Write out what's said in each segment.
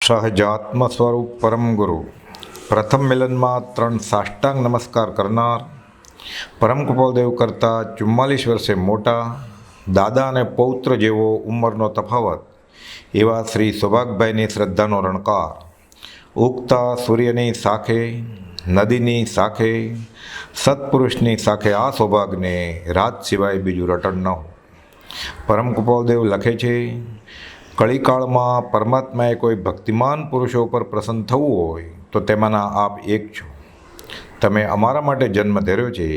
સહજાત્મ સ્વરૂપ પરમ ગુરુ પ્રથમ મિલનમાં 3 સાષ્ટાંગ નમસ્કાર કરનાર પરમ કૃપાલદેવ કરતાં 44 વર્ષે મોટા દાદા અને પૌત્ર જેવો ઉંમરનો તફાવત એવા શ્રી સૌભાગભાઈની શ્રદ્ધાનો રણકાર ઉગતા સૂર્યની સાખે નદીની સાખે સત્પુરુષની સાખે આ સૌભાગને રાત સિવાય બીજું રટણ ન હોય. પરમ કૃપાલદેવ લખે છે, કળીકાળમાં પરમાત્માએ કોઈ ભક્તિમાન પુરુષો પર પ્રસન્ન થવું હોય તો તેમાંના આપ એક છો. તમે અમારા માટે જન્મ ધર્યો છે.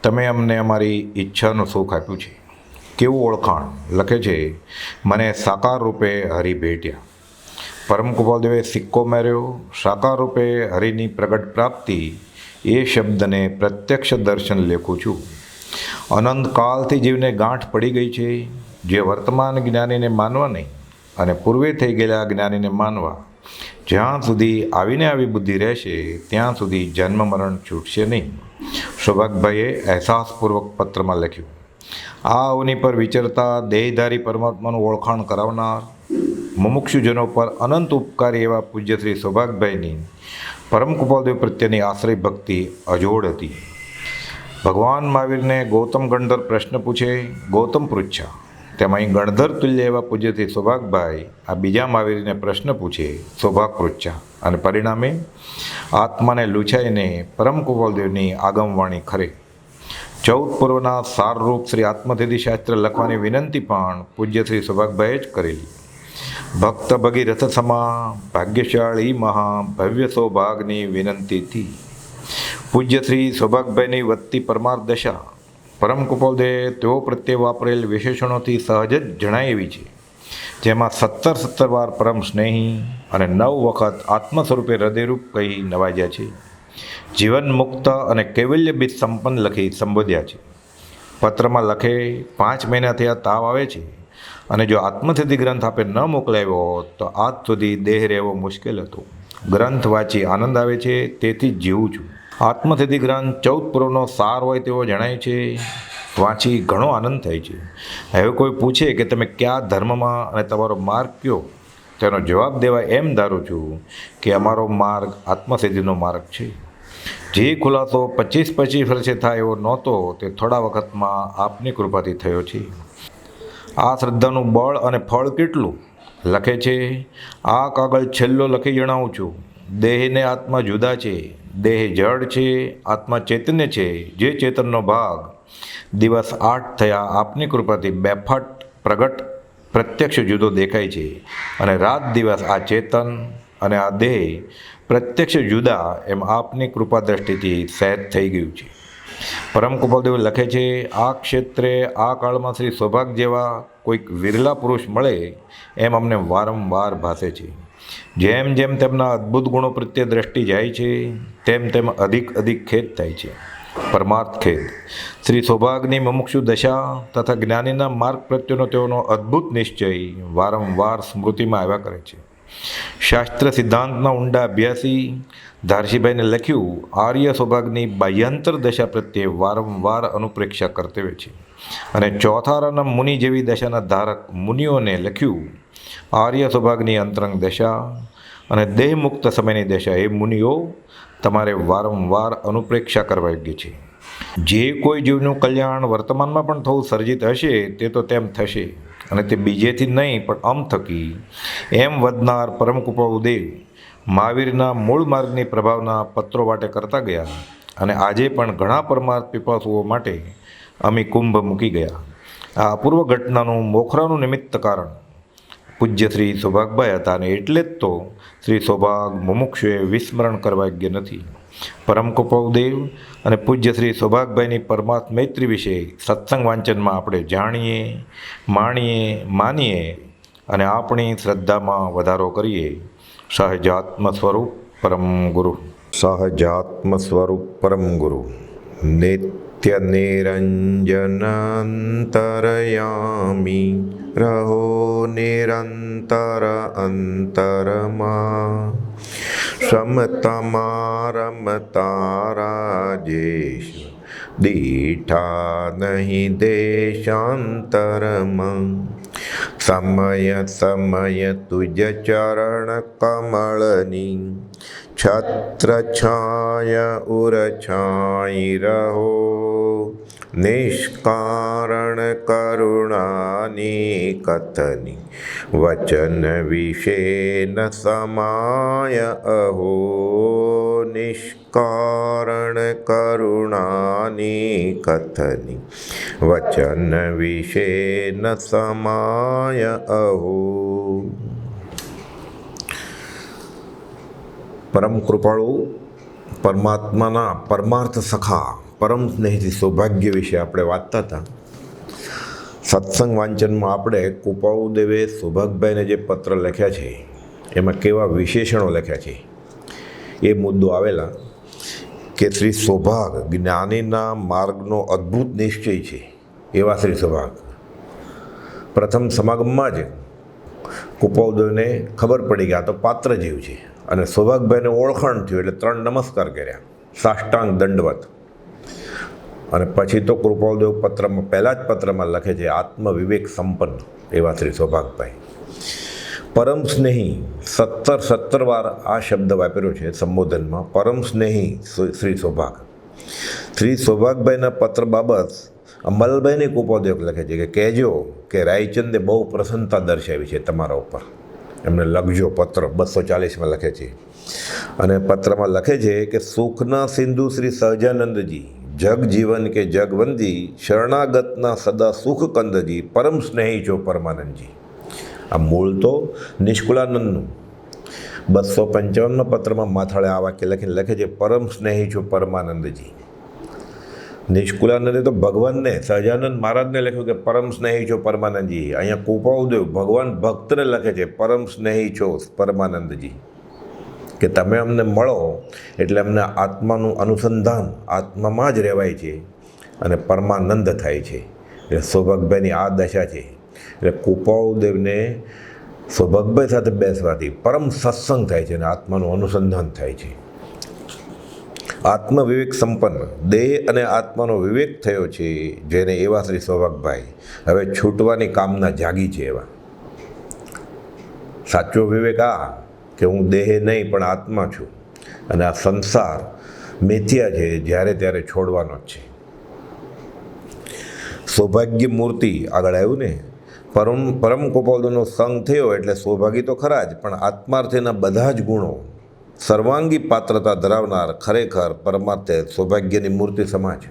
તમે અમને અમારી ઈચ્છાનું સુખ આપ્યું છે. કેવું ઓળખાણ લખે છે, મને સાકાર રૂપે હરિ ભેટ્યા. પરમ કૃપાલદેવે સિક્કો માર્યો. સાકાર રૂપે હરિની પ્રગટ પ્રાપ્તિ એ શબ્દને પ્રત્યક્ષ દર્શન લેખું છું. અનંત કાળથી જીવને ગાંઠ પડી ગઈ છે. જે વર્તમાન જ્ઞાનીને માનવા નહીં અને પૂર્વે થઈ ગયેલા જ્ઞાનીને માનવા, જ્યાં સુધી આવીને આવી બુદ્ધિ રહેશે ત્યાં સુધી જન્મ મરણ છૂટશે નહીં. સૌભાગભાઈએ અહેસાસપૂર્વક પત્રમાં લખ્યું. આ અવની પર વિચરતા દેહધારી પરમાત્માનું ઓળખાણ કરાવનાર મુમુક્ષુજનો પર અનંત ઉપકારી એવા પૂજ્ય શ્રી સૌભાગભાઈની પરમ કૃપાલદેવ પ્રત્યેની આશ્રય ભક્તિ અજોડ હતી. ભગવાન મહાવીરને ગૌતમ ગણધર પ્રશ્ન પૂછે, ગૌતમ પૃચ્છા. તેમાં અહીં ગણધર તુલ્ય એવા પૂજ્ય શ્રી સૌભાગભાઈ આ બીજા મહાવીરને પ્રશ્ન પૂછે, સૌભાગ પૃચ્છા. અને પરિણામે આત્માને લૂછાઈને પરમ કૃપાલદેવની આગમવાણી ખરે. 14 પૂર્વના સારરૂપ શ્રી આત્મસિદ્ધિ શાસ્ત્ર લખવાની વિનંતી પણ પૂજ્ય શ્રી સૌભાગભાઈએ જ કરેલી. ભક્ત ભગીરથ સમા ભાગ્યશાળી મહા ભવ્ય સૌભાગની વિનંતીથી પૂજ્ય શ્રી સૌભાગભાઈની વધતી પરમાર્થ દશા પરમ કૃપાલદેવ તેઓ પ્રત્યે વાપરેલ વિશેષણોથી સહજ જ જણાય એવી છે. જેમાં 17 વાર પરમ સ્નેહી અને 9 વખત આત્મ સ્વરૂપે હૃદયરૂપ કહી નવાજ્યા છે. જીવન મુક્ત અને કૈવલ્ય બીજ સંપન્ન લખી સંબોધ્યા છે. પત્રમાં લખે, 5 મહિનાથી આ તાવ આવે છે અને જો આત્મસિદ્ધિ ગ્રંથ આપે ન મોકલાવ્યો તો આજ સુધી દેહ રહેવો મુશ્કેલ હતો. ગ્રંથ વાંચી આનંદ આવે છે, તેથી જ જીવું છું. આત્મસિદ્ધિ ગ્રંથ 14 પૂર્વનો સાર હોય તેવો જણાય છે. વાંચી ઘણો આનંદ થાય છે. હવે કોઈ પૂછે કે તમે કયા ધર્મમાં અને તમારો માર્ગ કયો, તેનો જવાબ દેવા એમ ધારું છું કે અમારો માર્ગ આત્મસિદ્ધિનો માર્ગ છે. જે ખુલાસો 25 વર્ષે થાય એવો નહોતો તે થોડા વખતમાં આપની કૃપાથી થયો છે. આ શ્રદ્ધાનું બળ અને ફળ કેટલું લખે છે. આ કાગળ છેલ્લો લખી જણાવું છું. દેહને આત્મા જુદા છે. દેહ જડ છે, આત્મા ચૈતન્ય છે. જે ચેતનનો ભાગ દિવસ 8 થયા આપની કૃપાથી બેફાટ પ્રગટ પ્રત્યક્ષ જુદો દેખાય છે અને રાત દિવસ આ ચેતન અને આ દેહ પ્રત્યક્ષ જુદા એમ આપની કૃપા દ્રષ્ટિથી સહેજ થઈ ગયું છે. પરમ કૃપાલદેવ લખે છે, આ ક્ષેત્રે આ કાળમાં શ્રી સૌભાગ જેવા કોઈક વિરલા પુરુષ મળે એમ અમને વારંવાર ભાસે છે. જેમ જેમ તેમના અદ્ભુત ગુણો પ્રત્યે દ્રષ્ટિ જાય છે તેમ તેમ અધિક ખેદ થાય છે. પરમાર્થ ખેદ. શ્રી સૌભાગની મુમુક્ષુ દશા તથા જ્ઞાનીના માર્ગ પ્રત્યેનો તેઓનો અદ્ભુત નિશ્ચય વારંવાર સ્મૃતિમાં આવ્યા કરે છે. શાસ્ત્ર સિદ્ધાંતના ઊંડા અભ્યાસી ધારસીભાઈને લખ્યું, આર્ય સૌભાગની બાહ્યાંતર દશા પ્રત્યે વારંવાર અનુપ્રેક્ષા કર્તવ્ય છે. અને ચોથારાના મુનિ જેવી દશાના ધારક મુનિઓને લખ્યું, આર્ય સૌભાગની અંતરંગ દશા અને દેહમુક્ત સમયની દશા એ મુનિઓ તમારે વારંવાર અનુપ્રેક્ષા કરવા યોગ્ય છે. જે કોઈ જીવનું કલ્યાણ વર્તમાનમાં પણ થવું સર્જિત હશે તે તો તેમ થશે અને તે બીજેથી નહીં પણ અમ થકી એમ વધનાર પરમ કૃપાલદેવ મહાવીરના મૂળ માર્ગની પ્રભાવના પત્રો વાટે કરતા ગયા અને આજે પણ ઘણા પરમાર્થ પીપાસુઓ માટે અમે કુંભ મૂકી ગયા. આ અપૂર્વ ઘટનાનું મોખરાનું નિમિત્ત કારણ પૂજ્ય શ્રી સૌભાગભાઈ હતા અને એટલે જ તો શ્રી સૌભાગ મુમુક્ષુએ વિસ્મરણ કરવા યોગ્ય નથી. પરમ કૃપાલદેવ અને પૂજ્ય શ્રી સૌભાગભાઈની પરમાર્થ મૈત્રી વિશે સત્સંગ વાંચનમાં આપણે જાણીએ, માણીએ, માનીએ અને આપણી શ્રદ્ધામાં વધારો કરીએ. સહજાત્મ સ્વરૂપ પરમ ગુરુ. સહજાત્મ સ્વરૂપ પરમ ગુરુ. નિત્ય નિરંજનાંતરયામી રહો નિરંતર અંતરમાં સમતમા રમતા રાજેશ દીઠા નહીં દેશાંતરમાં સમય સમય તુજ ચરણ કમળની છત્ર છાય ઉર છાઈ રહો નિષ્કારણ કરુણાની કથની વચન વિશે ન સમાય અહો નિષ્કારણ કરુણાની કથની વચન વિશે ન સમાય અહો. પરમ કૃપાળુ પરમાત્માના પરમાર્થ સખા પરમ સ્નેહીથી સૌભાગ્ય વિશે આપણે વાંચતા હતા. સત્સંગ વાંચનમાં આપણે કૃપાળુદેવે સૌભાગભાઈને જે પત્ર લખ્યા છે એમાં કેવા વિશેષણો લખ્યા છે એ મુદ્દો આવેલા કે શ્રી સૌભાગ જ્ઞાનીના માર્ગનો અદ્ભુત નિશ્ચય છે એવા શ્રી સૌભાગ. પ્રથમ સમાગમમાં જ કૃપાળુદેવને ખબર પડી કે આ તો પાત્ર જેવું છે અને સૌભાગભાઈને ઓળખાણ થયું એટલે 3 નમસ્કાર કર્યા, સાષ્ટાંગ દંડવત. અને પછી તો કૃપાળુદેવ પત્રમાં પહેલાં જ પત્રમાં લખે છે આત્મવિવેક સંપન્ન એવા શ્રી સૌભાગભાઈ. પરમ સ્નેહી 17 વાર આ શબ્દ વાપર્યો છે સંબોધનમાં. પરમ સ્નેહી શ્રી સૌભાગ. શ્રી સૌભાગભાઈના પત્ર બાબત અમલભાઈને કૃપાળુદેવ લખે છે કે કહેજો કે રાયચંદે બહુ પ્રસન્નતા દર્શાવી છે તમારા ઉપર, એમને લખજો પત્ર 240માં લખે છે. અને પત્રમાં લખે છે કે સુખના સિંધુ શ્રી સહજાનંદજી જગ જીવન કે જગવંદી શરણાગતના સદા સુખ કંદજી પરમ સ્નેહી છો પરમાનંદજી. આ મૂળ તો નિષ્કુળાનંદનું 255માં પત્રમાં માથાળે આ વાક્ય લખીને લખે છે પરમ સ્નેહી છો પરમાનંદજી. નિષ્કુળાનંદે તો ભગવાનને સહજાનંદ મહારાજને લખ્યું કે પરમ સ્નેહી છો પરમાનંદજી. અહીંયા કૃપાળુદેવ ભગવાન ભક્તને લખે છે પરમ સ્નેહી છો પરમાનંદજી, કે તમે અમને મળો એટલે અમને આત્માનું અનુસંધાન આત્મામાં જ રહેવાય છે અને પરમાનંદ થાય છે. એટલે સૌભાગભાઈની આ દશા છે. એટલે કૃપાળુદેવને સૌભાગભાઈ સાથે બેસવાથી પરમ સત્સંગ થાય છે અને આત્માનું અનુસંધાન થાય છે. આત્મવિવેક સંપન્ન દેહ અને આત્માનો વિવેક થયો છે જેને એવા શ્રી સૌભાગભાઈ હવે છૂટવાની કામના જાગી છે. એવા સાચો વિવેક આ કે હું દેહ નહીં પણ આત્મા છું અને આ સંસાર મિથ્યા છે, જ્યારે ત્યારે છોડવાનો જ છે. સૌભાગ્ય મૂર્તિ આગળ આવ્યું ને. પરમ કૃપાળુનો સંગ થયો એટલે સૌભાગી તો ખરા જ, પણ આત્માર્થેના બધા જ ગુણો સર્વાંગી પાત્રતા ધરાવનાર ખરેખર પરમાર્થે સૌભાગ્યની મૂર્તિ સમાજ.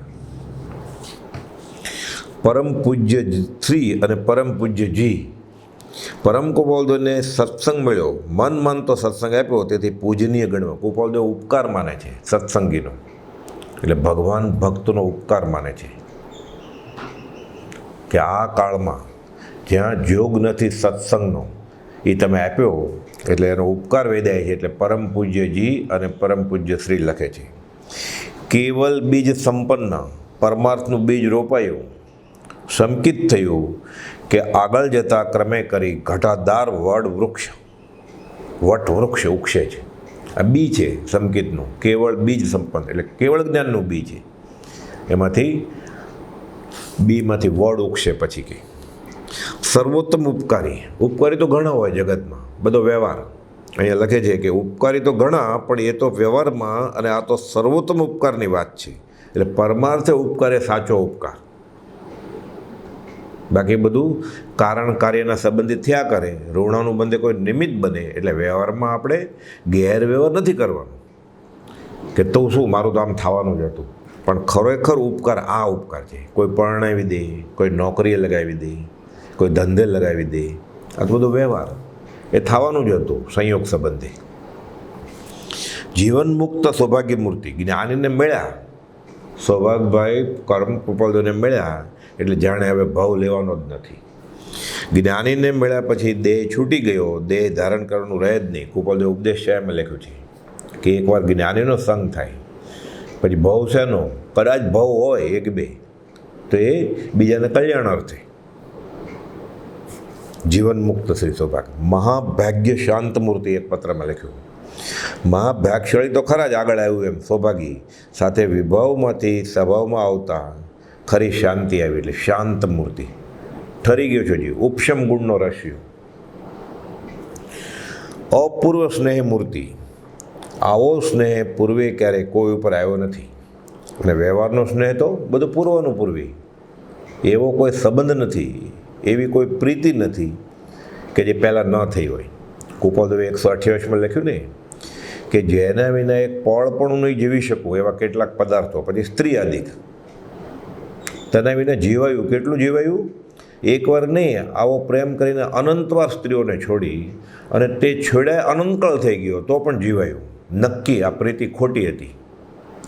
પરમ પૂજ્ય શ્રી અને પરમ પૂજ્ય જી. પરમ કૃપાળુદેવને સત્સંગ મળ્યો, મન તો સત્સંગ આપ્યો, તેથી પૂજનીય ગણવો. કૃપાળુદેવ ઉપકાર માને છે સત્સંગીનો, એટલે ભગવાન ભક્તનો ઉપકાર માને છે કે આ કાળમાં જ્યાં જોગ નથી સત્સંગનો એ તમે આપ્યો એટલે એનો ઉપકાર વેદાય છે. એટલે પરમ પૂજ્યજી અને પરમ પૂજ્ય શ્રી લખે છે કેવલ બીજ સંપન્ન પરમાર્થનું બીજ રોપાયું, સંકિત થયું કે આગળ જતાં ક્રમે કરી ઘટાદાર વટ વૃક્ષ ઉગશે છે. આ બી છે સંકિતનું, કેવળ બીજ સંપન્ન એટલે કેવળ જ્ઞાનનું બી છે. એમાંથી બીમાંથી વડ ઉગશે. પછી કે સર્વોત્તમ ઉપકારી. ઉપકારી તો ઘણા હોય જગતમાં, બધો વ્યવહાર. અહીંયા લખે છે કે ઉપકારી તો ઘણા, પણ એ તો વ્યવહારમાં, અને આ તો સર્વોત્તમ ઉપકારની વાત છે. એટલે પરમાર્થે ઉપકાર એ સાચો ઉપકાર. બાકી બધું કારણ કાર્યના સંબંધિત થયા કરે, ઋણાનું બંધે કોઈ નિમિત્ત બને. એટલે વ્યવહારમાં આપણે ગેરવ્યવહાર નથી કરવાનો કે તો શું મારું તો આમ થવાનું જ હતું, પણ ખરેખર ઉપકાર આ ઉપકાર છે. કોઈ પરણાવી દે, કોઈ નોકરીએ લગાવી દે, કોઈ ધંધે લગાવી દે, આ તો બધો વ્યવહાર એ થવાનું જ હતું સંયોગ સંબંધી. જીવન મુક્ત સૌભાગ્ય મૂર્તિ જ્ઞાનીને મળ્યા. સૌભાગભાઈ કર્મ કૃપાળુદેવને મળ્યા એટલે જાણે હવે ભાવ લેવાનો જ નથી. જ્ઞાનીને મળ્યા પછી દેહ છૂટી ગયો, દેહ ધારણ કરવાનું રહે જ નહીં. કૃપાળુદેવ ઉપદેશ શાયમાં લખ્યું છે કે એકવાર જ્ઞાનીનો સંગ થાય પછી ભાવ શેનો, કદાચ ભાવ હોય 1-2 તો એ બીજાને કલ્યાણ અર્થે. જીવન મુક્ત શ્રી સૌભાગ. મહાભાગ્ય શાંત મૂર્તિ એક પત્રમાં લખ્યું. મહાભાગ્યશાળી તો ખરા જ, આગળ આવ્યું એમ સૌભાગી સાથે વિભાવમાંથી સ્વભાવમાં આવતા ખરી શાંતિ આવી એટલે શાંત મૂર્તિ. ઠરી ગયો છો જીવ, ઉપશમ ગુણનો રસ્યો. અપૂર્વ સ્નેહ મૂર્તિ, આવો સ્નેહ પૂર્વે ક્યારેય કોઈ ઉપર આવ્યો નથી. અને વ્યવહારનો સ્નેહ તો બધું પૂર્વનું પૂર્વી, એવો કોઈ સંબંધ નથી, એવી કોઈ પ્રીતિ નથી કે જે પહેલાં ન થઈ હોય. કુપોલદેવે 128માં લખ્યું ને કે જેના વિના એક પળ પણ નહીં જીવી શકું એવા કેટલાક પદાર્થો, પછી સ્ત્રી આદિક, તેના વિના જીવાયું. કેટલું જીવાયું? એકવાર નહીં, આવો પ્રેમ કરીને અનંતવાર સ્ત્રીઓને છોડી અને તે છોડ્યા અનંતકાળ થઈ ગયો તો પણ જીવાયું. નક્કી આ પ્રીતિ ખોટી હતી,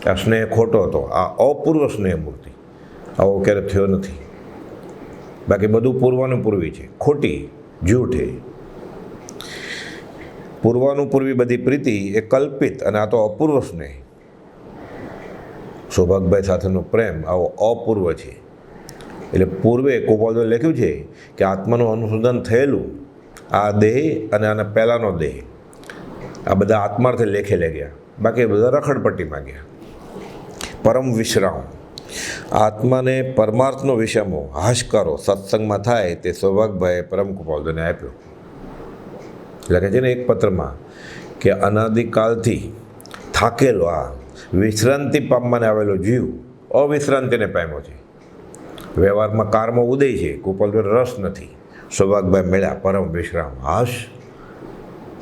આ સ્નેહ ખોટો હતો. આ અપૂર્વ સ્નેહ મૂર્તિ, આવો ક્યારે થયો નથી. બાકી બધું પૂર્વાનું પૂર્વી છે, ખોટી, જૂઠે. પૂર્વાનું પૂર્વી બધી પ્રીતિ એ કલ્પિત, અને આ તો અપૂર્વ સ્નેહ. સૌભાગભાઈ સાથેનો પ્રેમ આવો અપૂર્વ છે. એટલે પૂર્વે કુપોલદેવે લખ્યું છે કે આત્માનું અનુસંધાન થયેલું આ દેહ અને આના પહેલાંનો દેહ, આ બધા આત્માર્થે લેખે ગયા, બાકી બધા રખડપટ્ટીમાં ગયા. પરમ વિશ્રામ, આત્માને પરમાર્થનો વિષયમો હાશકારો સત્સંગમાં થાય તે સૌભાગભાઈએ પરમ કુપોલદેવને આપ્યો. લખે છે ને એક પત્રમાં કે અનાદિકાલથી થાકેલો આ વિશ્રાંતિ પામવાને આવેલો જીવ અવિશ્રાંતિને પામ્યો છે. વ્યવહારમાં કારમાં ઉદય છે, કુપોલદેવ રસ નથી. સૌભાગભાઈ મળ્યા પરમ વિશ્રામ, હાશ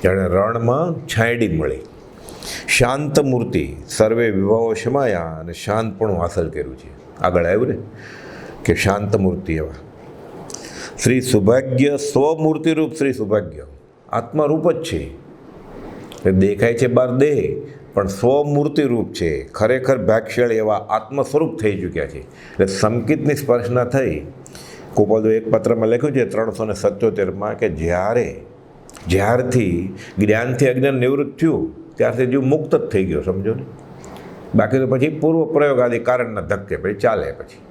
જાણે રણમાં છાંયડી મળી. શાંત મૂર્તિ, સર્વે વિભાવો શમાયા અને શાંતપણું હાંસલ કર્યું છે. આગળ આવ્યું ને કે શાંત મૂર્તિ એવા શ્રી સૌભાગ્ય, સ્વમૂર્તિરૂપ શ્રી સૌભાગ્ય આત્મારૂપ જ છે. એ દેખાય છે બાર દેહ, પણ સ્વમૂર્તિ રૂપ છે. ખરેખર ભાગ્યશાળી એવા આત્મ સ્વરૂપ થઈ ચૂક્યા છે. એટલે સંકિતની સ્પર્શના થઈ. કુપોલદેવે એક પત્રમાં લખ્યું છે 377માં કે જ્યારથી જ્ઞાનથી અજ્ઞાન નિવૃત્ત થયું ત્યારથી જીવ મુક્ત જ થઈ ગયો, સમજો ને. બાકી તો પછી પૂર્વ પ્રયોગ આદિ કારણના ધક્કે પછી ચાલે. પછી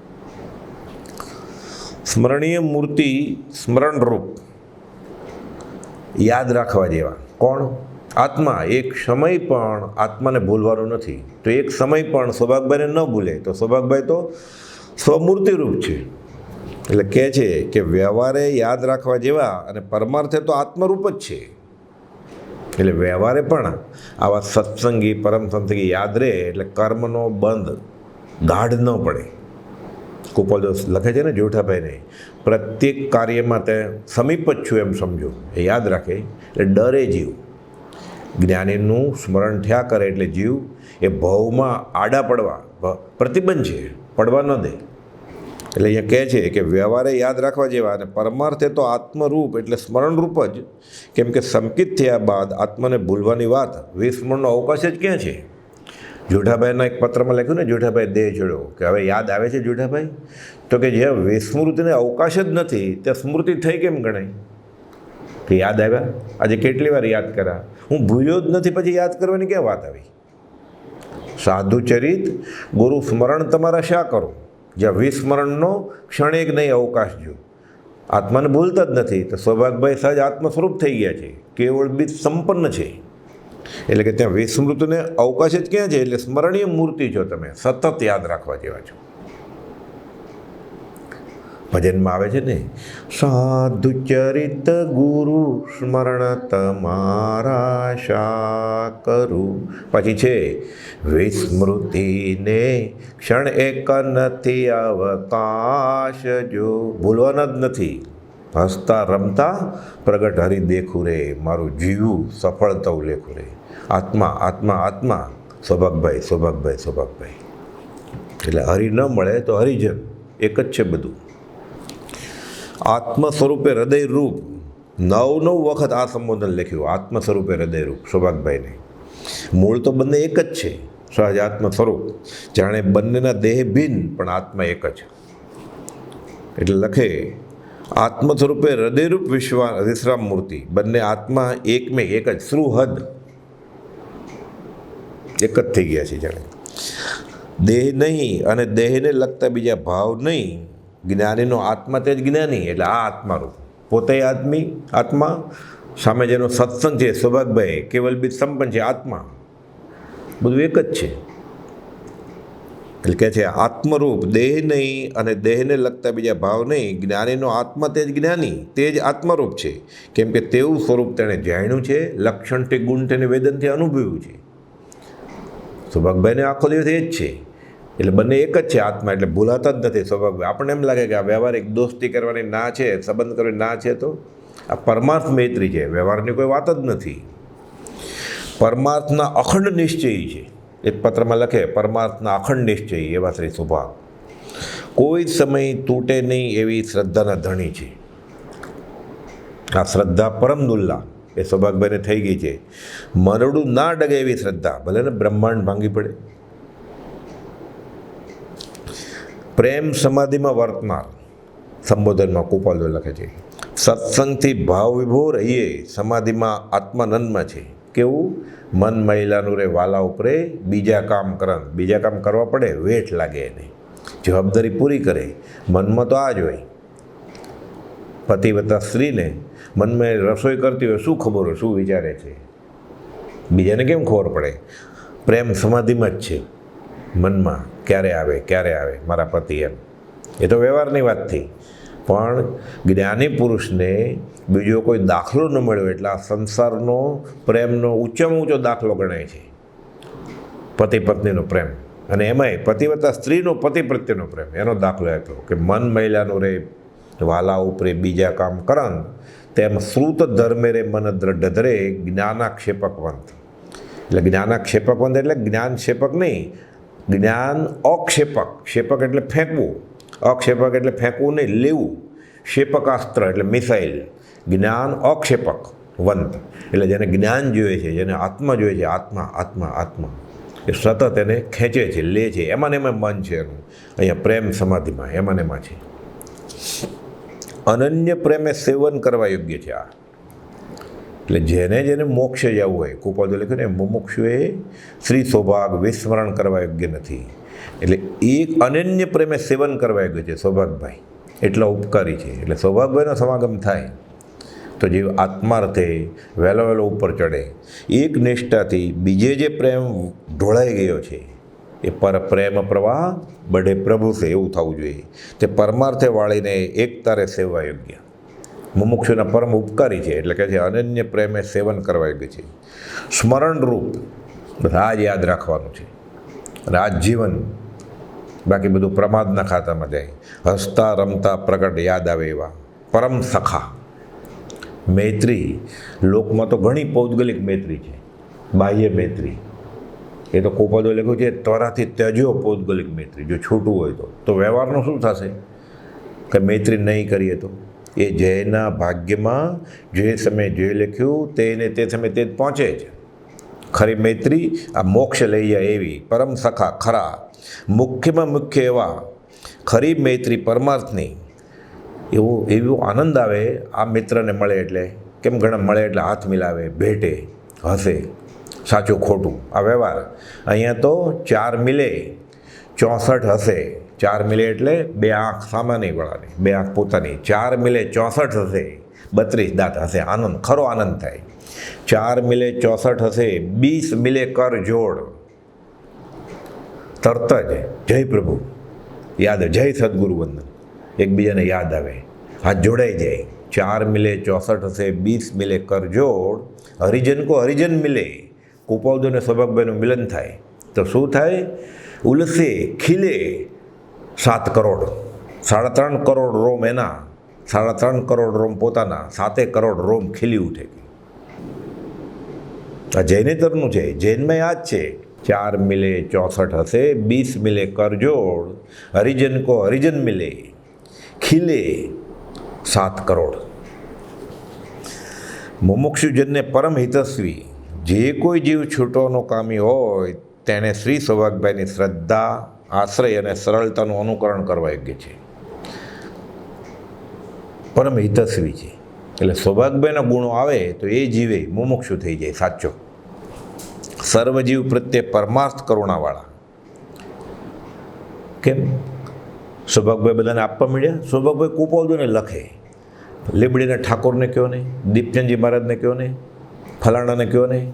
સ્મરણીય મૂર્તિ, સ્મરણરૂપ, યાદ રાખવા જેવા. કોણ? આત્મા. એક સમય પણ આત્માને ભૂલવાનો નથી. તો એક સમય પણ સૌભાગભાઈને ન ભૂલે તો સૌભાગભાઈ તો સ્વમૂર્તિરૂપ છે. એટલે કહે છે કે વ્યવહારે યાદ રાખવા જેવા અને પરમાર્થે તો આત્મરૂપ જ છે. એટલે વ્યવહારે પણ આવા સત્સંગી પરમ સંતગી યાદ રહે એટલે કર્મનો બંધ ગાઢ ન પડે. કુપોલદેવ લખે છે ને જેઠાભાઈને, પ્રત્યેક કાર્યમાં તે સમીપ જ છું એમ સમજો, એ યાદ રાખે એટલે ડરે જીવ. જ્ઞાનીનું સ્મરણ થયા કરે એટલે જીવ એ ભવમાં આડા પડવા પ્રતિબંધ છે, પડવા ન દે. એટલે અહીંયા કહે છે કે વ્યવહારે યાદ રાખવા જેવા અને પરમાર્થે તો આત્મરૂપ એટલે સ્મરણરૂપ જ. કેમ કે સંકિત થયા બાદ આત્માને ભૂલવાની વાત વિસ્મરણનો અવકાશ જ ક્યાં છે? જેઠાભાઈના એક પત્રમાં લખ્યું ને, જેઠાભાઈ દેહ છોડ્યો કે હવે યાદ આવે છે જેઠાભાઈ? તો કે જે વિસ્મૃતિને અવકાશ જ નથી ત્યાં સ્મૃતિ થઈ કેમ ગણાય? કે યાદ આવ્યા, આજે કેટલી વાર યાદ કર્યા, હું ભૂલ્યો જ નથી, પછી યાદ કરવાની ક્યાં વાત આવી? સાધુ ચરિત ગુરુ સ્મરણ તમારા શા કરો, જ્યાં વિસ્મરણનો ક્ષણિક નહીં અવકાશ જો. આત્માને ભૂલતા જ નથી તો સૌભાગભાઈ સહજ આત્મ સ્વરૂપ થઈ ગયા છે, કેવળ બીજ સંપન્ન છે. એટલે કે ત્યાં વિસ્મૃતિને અવકાશ જ ક્યાં છે? એટલે સ્મરણીય મૂર્તિ છો તમે, સતત યાદ રાખવા જેવા છો. ભજનમાં આવે છે ને, સાધુ ચરિત ગુરુ સ્મરણ તમારા શા કરું. પછી છે વિસ્મૃતિને ક્ષણ એક નથી અવકાશ જો. ભૂલવાના જ નથી. હસતા રમતા પ્રગટ હરી દેખું રે, મારું જીવું સફળ થવું લેખું રે. આત્મા આત્મા આત્મા, સૌભાગભાઈ સૌભાગભાઈ સૌભાગભાઈ. એટલે હરિ ન મળે તો હરિજન એક જ છે બધું. આત્મ સ્વરૂપે હૃદય રૂપ, 9 વખત આ સંબોધન લખ્યું, આત્મ સ્વરૂપે હૃદય રૂપ સૌભાગભાઈને. મૂળ તો બંને એક જ છે, સહજ આત્મ સ્વરૂપ. જાણે બંનેના દેહ ભિન્ન પણ આત્મા એક જ. એટલે લખે આત્મ સ્વરૂપે હૃદયરૂપ વિશ્રામ મૂર્તિ, બંને આત્મા એક મેં એક જ, શ્રુહદ એક જ થઈ ગયા છે. જાણે દેહ નહીં અને દેહને લગતા બીજા ભાવ નહીં. જ્ઞાનીનો આત્મા તે જ જ્ઞાની, એટલે આ આત્મારૂપ પોતે આત્મા, સામે જેનો સત્સંગ છે સૌભાગભાઈ કેવલ બીજ સંપન્ન છે આત્મા, બધું એક જ છે. એટલે કે છે આત્મરૂપ, દેહ નહીં અને દેહને લગતા બીજા ભાવ નહીં. જ્ઞાનીનો આત્મા તે જ જ્ઞાની, તે જ આત્મરૂપ છે. કેમ કે તેવું સ્વરૂપ તેણે જાણ્યું છે, લક્ષણથી ગુણ તેને વેદનથી અનુભવ્યું છે. સૌભાગભાઈને આખો દિવસ એ જ છે. એટલે બંને એક જ છે આત્મા, એટલે ભૂલાતા જ નથી સૌભાગભાઈ. આપણને એમ લાગે કે આ વ્યવહારિક દોસ્તી કરવાની ના છે, સંબંધ કરવાની ના છે, તો આ પરમાર્થ મૈત્રી છે, વ્યવહારની કોઈ વાત જ નથી. પરમાર્થના અખંડ નિશ્ચયી છે. એક પત્રમાં લખે પરમાર્થના અખંડ નિશ્ચયી એવા શ્રી સૌભાગ. કોઈ સમય તૂટે નહીં એવી શ્રદ્ધાના ધણી છે. આ શ્રદ્ધા પરમ દુલ્લા એ સૌભાગભાઈને થઈ ગઈ છે. મરડું ના ડગે એવી શ્રદ્ધા, ભલે ને બ્રહ્માંડ ભાંગી પડે. પ્રેમ સમાધિમાં વર્તનાર, સંબોધનમાં કૃપાલુ લખે છે, સત્સંગથી ભાવ વિભોર રહીએ સમાધિમાં આત્માનંદમાં છે. કેવું? મન મહિલાનું રે વાલા ઉપરે બીજા કામ કરન. બીજા કામ કરવા પડે, વેઠ લાગે એને, જવાબદારી પૂરી કરે. મનમાં તો આ જ હોય. પતિ વત્તા સ્ત્રીને મનમાં રસોઈ કરતી હોય, શું ખબર હોય શું વિચારે છે, બીજાને કેમ ખબર પડે? પ્રેમ સમાધિમાં જ છે, મનમાં ક્યારે આવે મારા પતિ, એમ. એ તો વ્યવહારની વાત થઈ. પણ જ્ઞાની પુરુષને બીજો કોઈ દાખલો ન મળ્યો એટલે આ સંસારનો પ્રેમનો ઊંચામાં ઊંચો દાખલો ગણાય છે, પતિ પત્નીનો પ્રેમ. અને એમાંય પતિ વત્તા સ્ત્રીનો પતિ પ્રત્યેનો પ્રેમ, એનો દાખલો આપ્યો કે મન મહિલાનું રે વાલા ઉપરે બીજા કામ કરન, તેમ શ્રુત ધર્મે રે મન દ્રઢ જ્ઞાનાક્ષેપકવંત. એટલે જ્ઞાનાક્ષેપકવંત એટલે જ્ઞાન ક્ષેપક નહીં, જ્ઞાન અક્ષેપક. ક્ષેપક એટલે ફેંકવું, અક્ષેપક એટલે ફેંકવું નહીં, લેવું. ક્ષેપકાસ્ત્ર એટલે મિસાઇલ. જ્ઞાન અક્ષેપક વંત એટલે જેને જ્ઞાન જોઈએ છે, જેને આત્મા જોઈએ છે, આત્મા એ સતત એને ખેંચે છે, લે છે. એમાં ને એમાં મન છે એનું. અહીંયા પ્રેમ સમાધિમાં એમાં ને એમાં છે. અનન્ય પ્રેમે સેવન કરવા યોગ્ય છે આ. એટલે જેને મોક્ષે જવું હોય, કૃપાદુ લખ્યું ને, મુમુક્ષુએ શ્રી સૌભાગ વિસ્મરણ કરવા યોગ્ય નથી. એટલે એક અનન્ય પ્રેમે સેવન કરવા યોગ્ય છે સૌભાગભાઈ, એટલા ઉપકારી છે. એટલે સૌભાગભાઈનો સમાગમ થાય તો જીવ આત્માર્થે વહેલો ઉપર ચડે. એક નિષ્ઠાથી બીજે જે પ્રેમ ઢોળાઈ ગયો છે એ પર પ્રેમ પ્રવાહ બઢે પ્રભુ છે, એવું થવું જોઈએ. તે પરમાર્થે વાળીને એક તારે સેવા યોગ્ય. મુમુક્ષુના પરમ ઉપકારી છે. એટલે કહે છે અનન્ય પ્રેમે સેવન કરવા યોગ્ય છે. સ્મરણરૂપ રાજ યાદ રાખવાનું છે, રાજ જીવન. બાકી બધું પ્રમાદના ખાતામાં જાય. હસતા રમતા પ્રગટ યાદ આવે એવા પરમ સખા. મૈત્રી લોકમાં તો ઘણી પૌદ્ગલિક મૈત્રી છે, બાહ્ય મૈત્રી. એ તો કોપાદો લખ્યું છે, ત્વરાથી ત્યજો પૌદ્ગલિક મૈત્રી. જો છૂટવું હોય તો વ્યવહારનું શું થશે કે મૈત્રી નહીં કરીએ તો? એ જેના ભાગ્યમાં જે સમયે જે લખ્યું તેને તે સમયે તે જ પહોંચે જ. ખરી મૈત્રી આ મોક્ષ લઈ જાય એવી પરમ સખા ખરા. મુખ્યમાં મુખ્ય એવા ખરી મૈત્રી પરમાર્થની. એવો આનંદ આવે આ મિત્રને મળે એટલે. કેમ ઘણા મળે એટલે હાથ મિલાવે, ભેટે, હસે, સાચું ખોટું આ વ્યવહાર. અહીંયા તો 4 મિલે 64 હશે. 4 મિલે એટલે 2 આંખ સામાન્ય વાળાની, 2 આંખ પોતાની. 4 મિલે 64 હશે, 32 દાંત હશે. આનંદ, ખરો આનંદ થાય. 4 મિલે 64 હશે, 20 મિલે કર જોડ. તરત જ જય પ્રભુ યાદ, જય સદગુરુ વંદન, એકબીજાને યાદ આવે, હાથ જોડાઈ જાય. 4 મિલે 64 હશે, 20 મિલે કર જોડ. હરિજન કો હરિજન મિલે. કુપાવદો અને સૌભાગભાઈનું મિલન થાય તો શું થાય? ઉલસે ખીલે 7 કરોડ. 3.5 કરોડ રોમ એના, 3.5 કરોડ રોમ પોતાના, 7 કરોડ રોમ ખીલી ઉઠે. આ જૈનેતરનું છે. જૈનમાં આ જ છે. 4 મિલે 64 હશે, 20 મિલે કરજોડ. હરિજન કો હરિજન મિલે, ખીલે 7 કરોડ. મુમુક્ષુજનને પરમ હિતસ્વી જે કોઈ જીવ છૂટવાનો કામી હોય તેણે શ્રી સૌભાગભાઈની શ્રદ્ધા, આશ્રય અને સરળતાનું અનુકરણ કરવા યોગ્ય છે. પરમ હિતસ્વી છે એટલે સૌભાગભાઈના ગુણો આવે તો એ જીવે મુમુક્ષુ થઈ જાય સાચો. સર્વજીવ પ્રત્યે પરમાર્થ કરુણાવાળા. કેમ? સૌભાગભાઈ બધાને આપવા મળ્યા. સૌભાગભાઈ કુપાવદોને લખે, લીબડીના ઠાકોરને કહો નહીં, દીપચંદજી મહારાજને કહો નહીં, ફલાણાને કહો નહીં,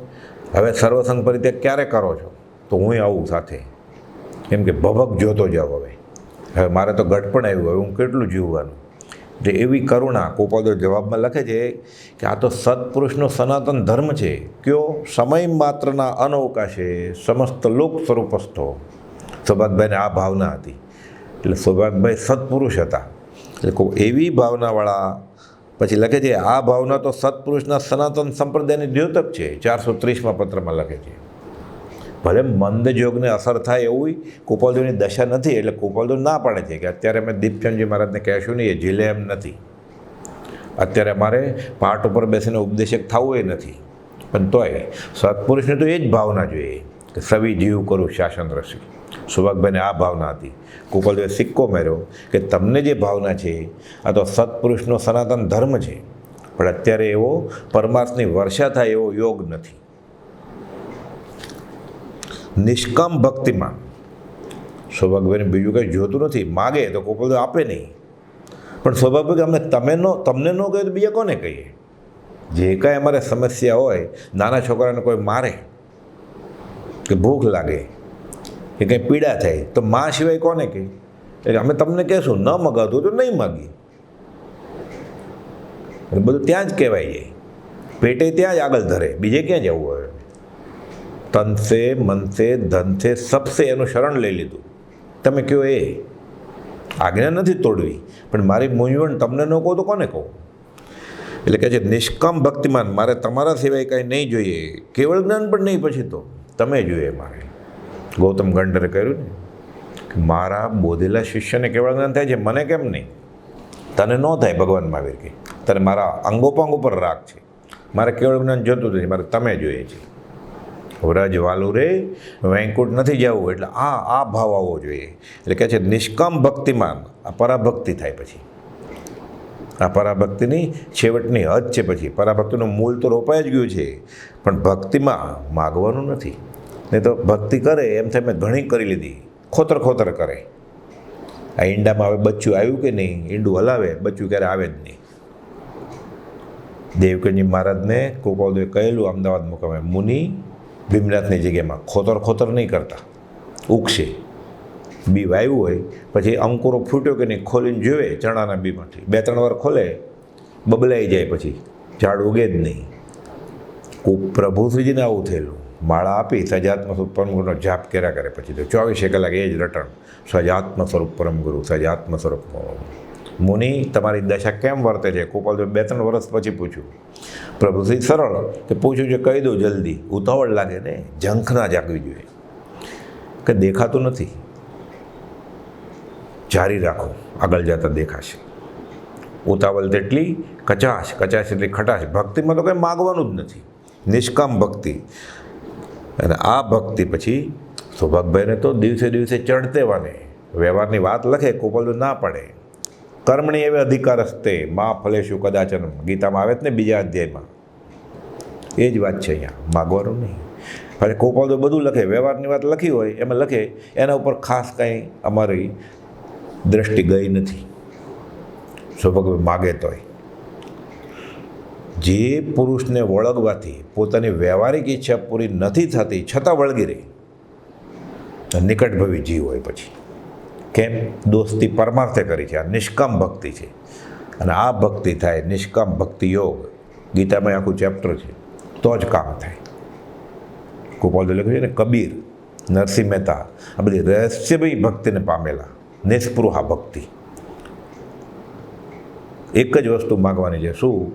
હવે સર્વસંગ પરિત્યાગ ક્યારે કરો છો? તો હું આવું સાથે. કેમ કે ભભક જોતો જાઓ હવે મારે તો ગટપણ આવ્યું, હવે હું કેટલું જીવવાનું. એટલે એવી કરુણા ગોપાલદેવ જવાબમાં લખે છે કે આ તો સત્પુરુષનો સનાતન ધર્મ છે. કયો? સમય માત્રના અનવકાશે સમસ્ત લોક સ્વરૂપસ્થો. સૌભાગભાઈને આ ભાવના હતી. એટલે સૌભાગભાઈ સત્પુરુષ હતા. એટલે એવી ભાવનાવાળા પછી લખે છે આ ભાવના તો સત્પુરુષના સનાતન સંપ્રદાયની દ્યોતક છે. 430માં પત્રમાં લખે છે. ભલે મંદ જોગને અસર થાય એવું ગોપાલદેવની દશા નથી. એટલે ગોપાલદેવ ના પાડે છે કે અત્યારે અમે દીપચંદજી મહારાજને કહેશું નહીં, એ ઝીલે એમ નથી. અત્યારે અમારે પાઠ ઉપર બેસીને ઉપદેશક થવું એ નથી. પણ તોય સત્પુરુષને તો એ જ ભાવના જોઈએ કે સવી જીવ કરું શાસન રસી. સૌભાગભાઈને આ ભાવના હતી. ગોપાલદેવે સિક્કો માર્યો કે તમને જે ભાવના છે આ તો સત્પુરુષનો સનાતન ધર્મ છે, પણ અત્યારે એવો પરમાર્થની વર્ષા થાય એવો યોગ નથી. નિષ્કામ ભક્તિમાં સૌભાગભાઈને બીજું કંઈ જોતું નથી. માગે તો ગોપાલદેવ આપે નહીં, પણ સૌભાગભાઈ તમને ન કહે તો બીજા કોને કહીએ? જે કાંઈ અમારે સમસ્યા હોય, નાના છોકરાને કોઈ મારે કે ભૂખ લાગે કે કંઈ પીડા થાય તો મા સિવાય કોને કહે? એટલે અમે તમને કહેશું, ન મગાવતું તો નહીં માગીએ. એટલે બધું ત્યાં જ કહેવાય જાય, પેટે ત્યાં જ આગળ ધરે, બીજે ક્યાં જવું હોય? તન સે મન સે ધન સે સબસે એનું શરણ લઈ લીધું. તમે કહો એ આજ્ઞા નથી તોડવી, પણ મારી મૂંઝવણ તમને ન કહો તો કોને કહું? એટલે કહે છે નિષ્કામ ભક્તિમાન, મારે તમારા સિવાય કાંઈ નહીં જોઈએ, કેવળ જ્ઞાન પણ નહીં, પછી તો તમે જોઈએ મારે. ગૌતમ ગંડરે કહ્યું ને કે મારા બોધેલા શિષ્યને કેવળ જ્ઞાન થાય છે, મને કેમ નહીં? તને ન થાય. ભગવાન મહાવીર કે તને મારા અંગોપાંગ ઉપર રાગ છે, મારે કેવળ જ્ઞાન જોતું નથી, મારે તમે જોઈએ છે. વ્રજ વાલું રે વૈકુંઠ નથી જવું. એટલે આ ભાવ આવવો જોઈએ. એટલે કહે છે નિષ્કામ ભક્તિમાન, આ પરાભક્તિ થાય. પછી આ પરાભક્તિની છેવટની હદ છે. પછી પરાભક્તિનું મૂળ તો રોપાઈ જ ગયું છે, પણ ભક્તિમાં માગવાનું નથી. નહીં તો ભક્તિ કરે એમ થાય મેં ઘણી કરી લીધી, ખોતર કરે. આ ઈંડામાં હવે બચ્ચું આવ્યું કે નહીં? ઈંડું હલાવે, બચ્ચું ક્યારે આવે જ નહીં. દેવકીજી મહારાજને ગોપાલદેવે કહેલું અમદાવાદ મુકામે, મુનિ ભીમનાથની જગ્યામાં ખોતર નહીં કરતા, ઉગશે. બી વાવ્યું હોય પછી અંકુરો ફૂટ્યો કે નહીં ખોલીને જોવે ચણાના બીમાંથી, 2-3 વાર ખોલે બબલાઈ જાય, પછી ઝાડ ઉગે જ નહીં. પ્રભુ શ્રીજીને આવું થયેલું. માળા આપી સજાત્મ સ્વરૂપ પરમ ગુરુનો જાપ કર્યા કરે, પછી તો 24 કલાક એ જ રટણ, સજાત્મ સ્વરૂપ પરમ ગુરુ, સજાત્મ સ્વરૂપ. મુનિ તમારી દશા કેમ વર્તે છે? ગોપાલદેવ 2-3 વર્ષ પછી પૂછ્યું. પ્રભુશ્રી સરળ કે પૂછ્યું છે કહી દો જલ્દી, ઉતાવળ લાગે ને, ઝંખ ના જાગવી જોઈએ કે દેખાતું નથી, જારી રાખો, આગળ જતા દેખાશે. ઉતાવળ તેટલી કચાશ એટલી ખટાશ. ભક્તિમાં તો કંઈ માગવાનું જ નથી, નિષ્કામ ભક્તિ. અને આ ભક્તિ પછી સૌભાગભાઈને તો દિવસે ચડતેવાને વ્યવહારની વાત લખે, ગોપાલદેવ ના પડે. કર્મણી એવે અધિકાર હસ્તે મા ફલેશું કદાચન, ગીતામાં આવે જ ને 2 અધ્યાયમાં. એ જ વાત છે અહીંયા, માગવાનું નહીં. પછી ગોપાલદેવ બધું લખે, વ્યવહારની વાત લખી હોય એમાં લખે, એના ઉપર ખાસ કાંઈ અમારી દ્રષ્ટિ ગઈ નથી. સૌભાગભાઈ માગે તોય જે પુરુષને વળગવાથી પોતાની વ્યવહારિક ઈચ્છા પૂરી નથી થતી છતાં વળગી રહી, નિકટભવી જીવ હોય. પછી કેમ? દોસ્તી પરમાર્થે કરી છે. આ નિષ્કામ ભક્તિ છે. અને આ ભક્તિ થાય નિષ્કામ ભક્તિ યોગ, ગીતામાં આખું ચેપ્ટર છે, તો જ કામ થાય. ગોપાલદેવ લખ્યું છે ને, કબીર, નરસિંહ મહેતા, આ બધી રહસ્યમય ભક્તિને પામેલા, નિસ્પૃહા ભક્તિ. એક જ વસ્તુ માગવાની છે, શું?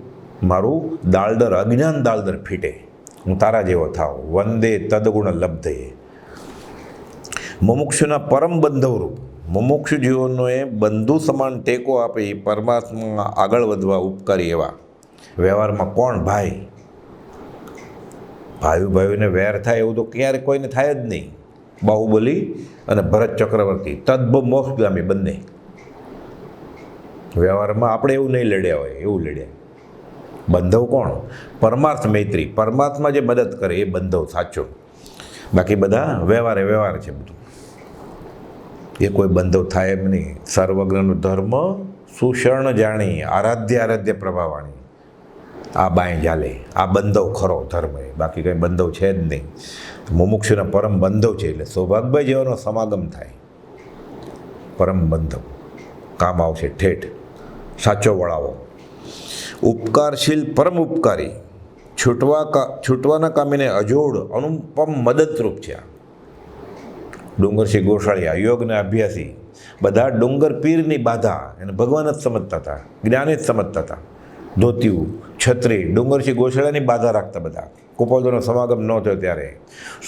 મારું દાળદર, અજ્ઞાન દાળદર ફીટે, હું તારા જેવો થાવ. વંદે તદગુણ લબ્ધે. મુમુક્ષુના પરમ બંધવરૂપ, મુમુક્ષુ જીવનોએ બંધુ સમાન ટેકો આપી પરમાત્મા આગળ વધવા ઉપકારી એવા. વ્યવહારમાં કોણ ભાઈ? ભાઈઓને વેર થાય એવું તો ક્યારે કોઈને થાય જ નહીં. બાહુબલી અને ભરત ચક્રવર્તી તદ્ભવ મોક્ષગામી બંને. વ્યવહારમાં આપણે એવું નહીં લડ્યા હોય, એવું લડ્યા. બંધવ કોણ? પરમાર્થ મૈત્રી, પરમાત્મા જે મદદ કરે એ બંધવ સાચો. બાકી બધા વ્યવહાર છે બધું. એ કોઈ બંધવ થાય એમ નહીં. સર્વજ્ઞનો ધર્મ સુશરણ જાણી, આરાધ્ય પ્રભાવાણી. આ બાંય ચાલે, આ બંધવ ખરો ધર્મ, બાકી કંઈ બંધવ છે જ નહીં. મુમુક્ષુના પરમ બંધવ છે, એટલે સૌભાગભાઈ જેવાનો સમાગમ થાય, પરમ બંધવ કામ આવશે ઠેઠ. સાચો વળાવો. ઉપકારશીલ પરમ ઉપકારી, છૂટવાના કામીને અજોડ અનુપમ મદદરૂપ છે. આ ડુંગરસિંહ ગોસાળિયા યોગના અભ્યાસી, બધા ડુંગર પીરની બાધા એને ભગવાન જ સમજતા હતા, જ્ઞાની જ સમજતા હતા. ધોતિયું, છત્રી, ડુંગરસિંહ ગોસાળિયાની બાધા રાખતા બધા. કુપોલદેવનો સમાગમ ન થયો ત્યારે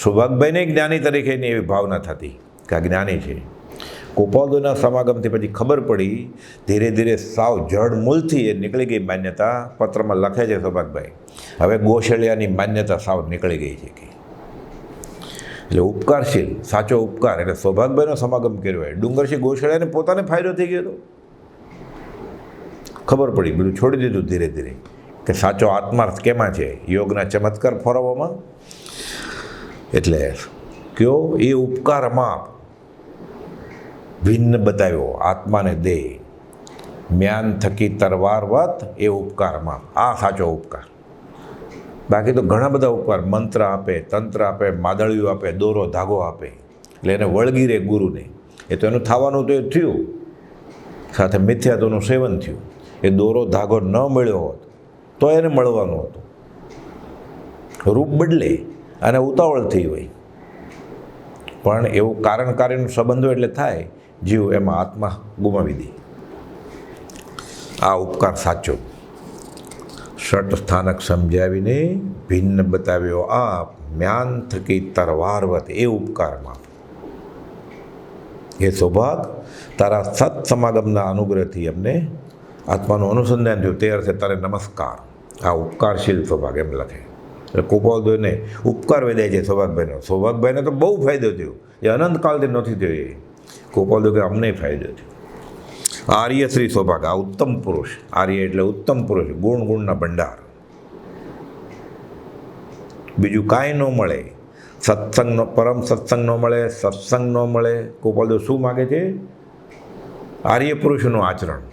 સૌભાગભાઈને જ્ઞાની તરીકેની એવી ભાવના થતી કે આ જ્ઞાની છે. કુપોલદેવના સમાગમથી પછી ખબર પડી, ધીરે ધીરે સાવ જળમૂળથી એ નીકળી ગઈ માન્યતા. પત્રમાં લખે છે સૌભાગભાઈ, હવે ગોસાળિયાની માન્યતા સાવ નીકળી ગઈ છે કે. એટલે ઉપકારશીલ, સાચો ઉપકાર એટલે સૌભાગભાઈનો સમાગમ કર્યો હોય. ડુંગરસિંહ ગોસાળિયાને પોતાને ફાયદો થઈ ગયો હતો, ખબર પડી, બધું છોડી દીધું ધીરે ધીરે કે સાચો આત્માર્થ કેમાં છે, યોગના ચમત્કાર ફરવામાં. એટલે કયો એ ઉપકારમાં ભિન્ન બતાવ્યો આત્માને દે, મ્યાન થકી તરવારવત એ ઉપકારમાં, આ સાચો ઉપકાર. બાકી તો ઘણા બધા ઉપકાર, મંત્ર આપે, તંત્ર આપે, માદળિયું આપે, દોરો ધાગો આપે, એટલે એને વળગી રહે ગુરુને. એ તો એનું થવાનું તો એ થયું, સાથે મિથ્યાત્વનું સેવન થયું. એ દોરો ધાગો ન મળ્યો હોત તો એને મળવાનું હતું. રૂપ બદલે અને ઉતાવળ થઈ હોય, પણ એવું કારણકારીનો સંબંધો એટલે થાય, જીવ એમાં આત્મા ગુમાવી દે. આ ઉપકાર સાચો. ષટ સ્થાનક સમજાવીને ભિન્ન બતાવ્યો આપ, મ્યાન થકી તરવારવત એ ઉપકારમાં. એ સૌભાગ તારા સત સમાગમના અનુગ્રહથી અમને આત્માનું અનુસંધાન થયું, તે અર્થે તારે નમસ્કાર. આ ઉપકારશીલ સૌભાગ એમ લખે. એટલે કુપોલદેવને ઉપકાર વેદાય છે સૌભાગભાઈનો. સૌભાગભાઈને તો બહુ ફાયદો થયો, એ અનંતકાળથી નથી થયો. એ કુપોલદેવ કે અમને ફાયદો થયો. આર્ય શ્રી સૌભાગ, આ ઉત્તમ પુરુષ. આર્ય એટલે ઉત્તમ પુરુષ, ગુણ ગુણના ભંડાર. બીજું કાંઈ ન મળે, સત્સંગનો, પરમ સત્સંગ ન મળે, સત્સંગ ન મળે. કુપોલદેવ શું માગે છે? આર્ય પુરુષનું આચરણ.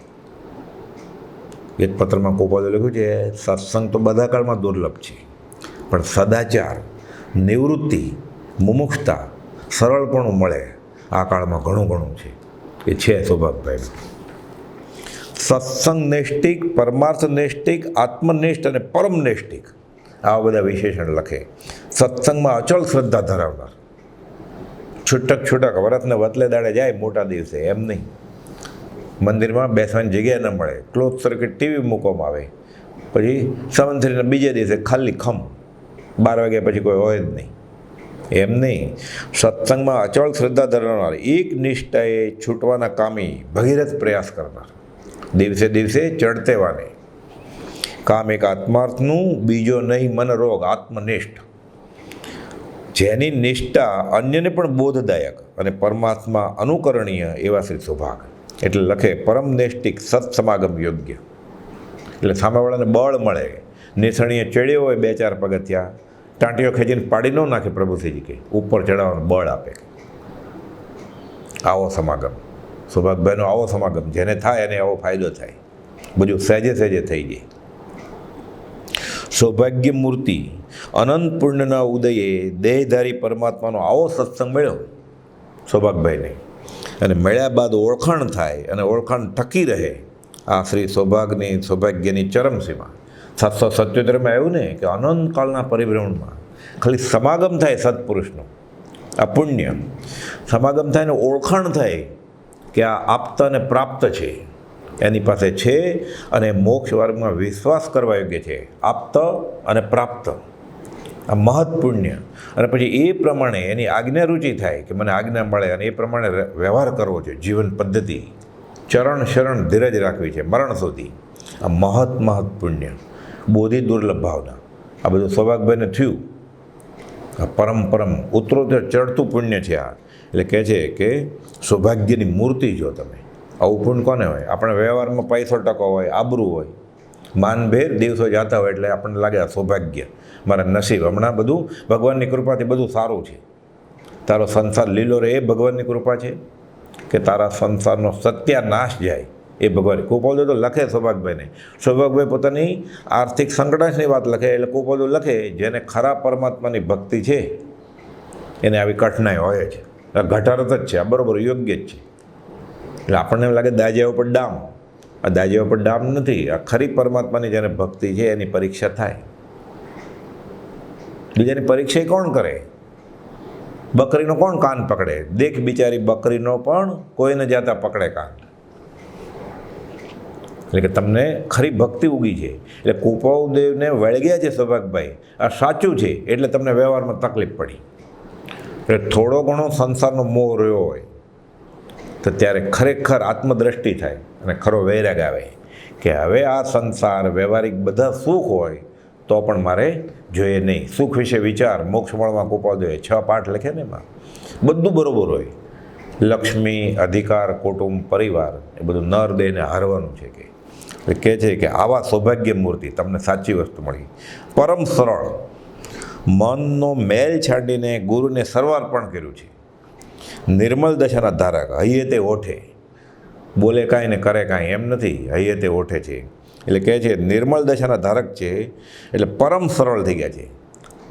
એક પત્રમાં કુપોલદેવ લખ્યું છે, સત્સંગ તો બધા કાળમાં દુર્લભ છે, પણ સદાચાર, નિવૃત્તિ, મુમુક્ષતા, સરળપણું મળે આ કાળમાં ઘણું ઘણું છે. એ છે સૌભાગભાઈ. સત્સંગ નૈષ્ટિક, પરમાર્થ નૈષ્ટિક, આત્મનિષ્ઠ અને પરમ નૈષ્ટિક, આવા બધા વિશેષણ લખે. સત્સંગમાં અચળ શ્રદ્ધા ધરાવનાર, છૂટક વરતને વતલે દાડે જાય મોટા દિવસે, એમ નહીં. મંદિરમાં બેસવાની જગ્યા ન મળે, ક્લોઝ સર્કિટ ટીવી મૂકવામાં આવે, પછી સંવંતરીના બીજે દિવસે ખાલી ખમ, 12 વાગ્યા પછી કોઈ હોય જ નહીં, એમ નહીં. સત્સંગમાં અચળ શ્રદ્ધા ધરાવનાર, એક નિષ્ઠાએ છૂટવાના કામી, ભગીરથ પ્રયાસ કરનાર, દિવસે દિવસે ચડતે વાને. કામ એક આત્માર્થનું, બીજો નહીં મન રોગ, આત્મનિષ્ઠ, જેની નિષ્ઠા અન્યને પણ બોધદાયક અને પરમાત્મા અનુકરણીય એવા શ્રી સૌભાગ. એટલે લખે પરમ નૈષ્ટિક સત્સમાગમ યોગ્ય. એટલે સામેવાળાને બળ મળે. નિસણીએ ચડ્યો હોય 2-4 પગથિયા, ટાંટીઓ ખેંચીને પાડી ન નાખે પ્રભુશ્રીજી, કે ઉપર ચડાવવાનું બળ આપે. આવો સમાગમ સૌભાગભાઈનો, આવો સમાગમ જેને થાય એને આવો ફાયદો થાય, બધું સહેજે સહેજે થઈ જાય. સૌભાગ્ય મૂર્તિ, અનંત પુણ્યના ઉદયે દેહધારી પરમાત્માનો આવો સત્સંગ મળ્યો સૌભાગભાઈને, અને મળ્યા બાદ ઓળખાણ થાય અને ઓળખાણ ટકી રહે. આ શ્રી સૌભાગની, સૌભાગ્યની ચરમસીમા. 777માં આવ્યું ને કે અનંતકાળના પરિભ્રમણમાં ખાલી સમાગમ થાય સત્પુરુષનો, આ પુણ્ય સમાગમ થાય ને ઓળખાણ થાય કે આ આપત અને પ્રાપ્ત છે, એની પાસે છે, અને મોક્ષ માર્ગમાં વિશ્વાસ કરવા યોગ્ય છે. આપત અને પ્રાપ્ત, આ મહત્ પુણ્ય. અને પછી એ પ્રમાણે એની આજ્ઞા રુચિ થાય કે મને આજ્ઞા મળે, અને એ પ્રમાણે વ્યવહાર કરવો છે. જીવન પદ્ધતિ, ચરણ શરણ ધીરજ રાખવી છે મરણ સુધી. આ મહત્ પુણ્ય, બોધિ દુર્લભ ભાવના, આ બધું સૌભાગભાઈને થયું. આ પરમ ઉત્તરોત્તર ચડતું પુણ્ય છે આ. એટલે કહે છે કે સૌભાગ્યની મૂર્તિ જો તમે. આવું પુણ્ય કોને હોય? આપણે વ્યવહારમાં પૈસો ટકો હોય, આબરૂ હોય, માનભેર દિવસો જતા હોય, એટલે આપણને લાગે આ સૌભાગ્ય, મારા નસીબ. હમણાં બધું ભગવાનની કૃપાથી બધું સારું છે. તારો સંસાર લીલો રહે એ ભગવાનની કૃપા છે, કે તારા સંસારનો સત્યાનાશ જાય એ ભગવાન ગોપાલદેવ તો લખે સૌભાગભાઈને. સૌભાગભાઈ પોતાની આર્થિક સંકટની વાત લખે એટલે ગોપાલદેવ લખે જેને ખરા પરમાત્માની ભક્તિ છે એને આવી કઠણાઈ હોય જ. આ ઘટારત જ છે, આ બરાબર યોગ્ય જ છે. એટલે આપણને એમ લાગે દાજ્યા ઉપર ડામ, આ દાજ્યા ઉપર ડામ નથી. આ ખરી પરમાત્માની જેને ભક્તિ છે એની પરીક્ષા થાય. બીજાની પરીક્ષા કોણ કરે? બકરીનો કોણ કાન પકડે? દેખ બિચારી બકરીનો પણ કોઈને જાતા પકડે કાન. એટલે કે તમને ખરી ભક્તિ ઉગી છે. એટલે કૃપાળુદેવને વળગ્યા છે સૌભાગભાઈ, આ સાચું છે એટલે તમને વ્યવહારમાં તકલીફ પડી. એટલે થોડો ઘણો સંસારનો મોહ રહ્યો હોય તો ત્યારે ખરેખર આત્મદ્રષ્ટિ થાય અને ખરો વૈરાગ આવે કે હવે આ સંસાર વ્યવહારિક બધા સુખ હોય તો પણ મારે જોઈએ નહીં. સુખ વિશે વિચાર મોક્ષમળમાં કૃપાળુદેવે 6 પાઠ લખે ને, એમાં બધું બરાબર હોય. લક્ષ્મી, અધિકાર, કુટુંબ, પરિવાર એ બધું નર દેહને હારવાનું છે. કે કહે છે કે આવા સૌભાગ્ય મૂર્તિ તમને સાચી વસ્તુ મળી. પરમ સરળ, મનનો મેલ છાંડીને ગુરુને સર્વાર્પણ કર્યું છે. નિર્મલ દશાના ધારક, હૈયે તે ઓઠે, બોલે કાંઈ ને કરે કાંઈ એમ નથી, હૈયે તે ઓઠે છે. એટલે કહે છે નિર્મળ દશાના ધારક છે એટલે પરમ સરળ થઈ ગયા છે.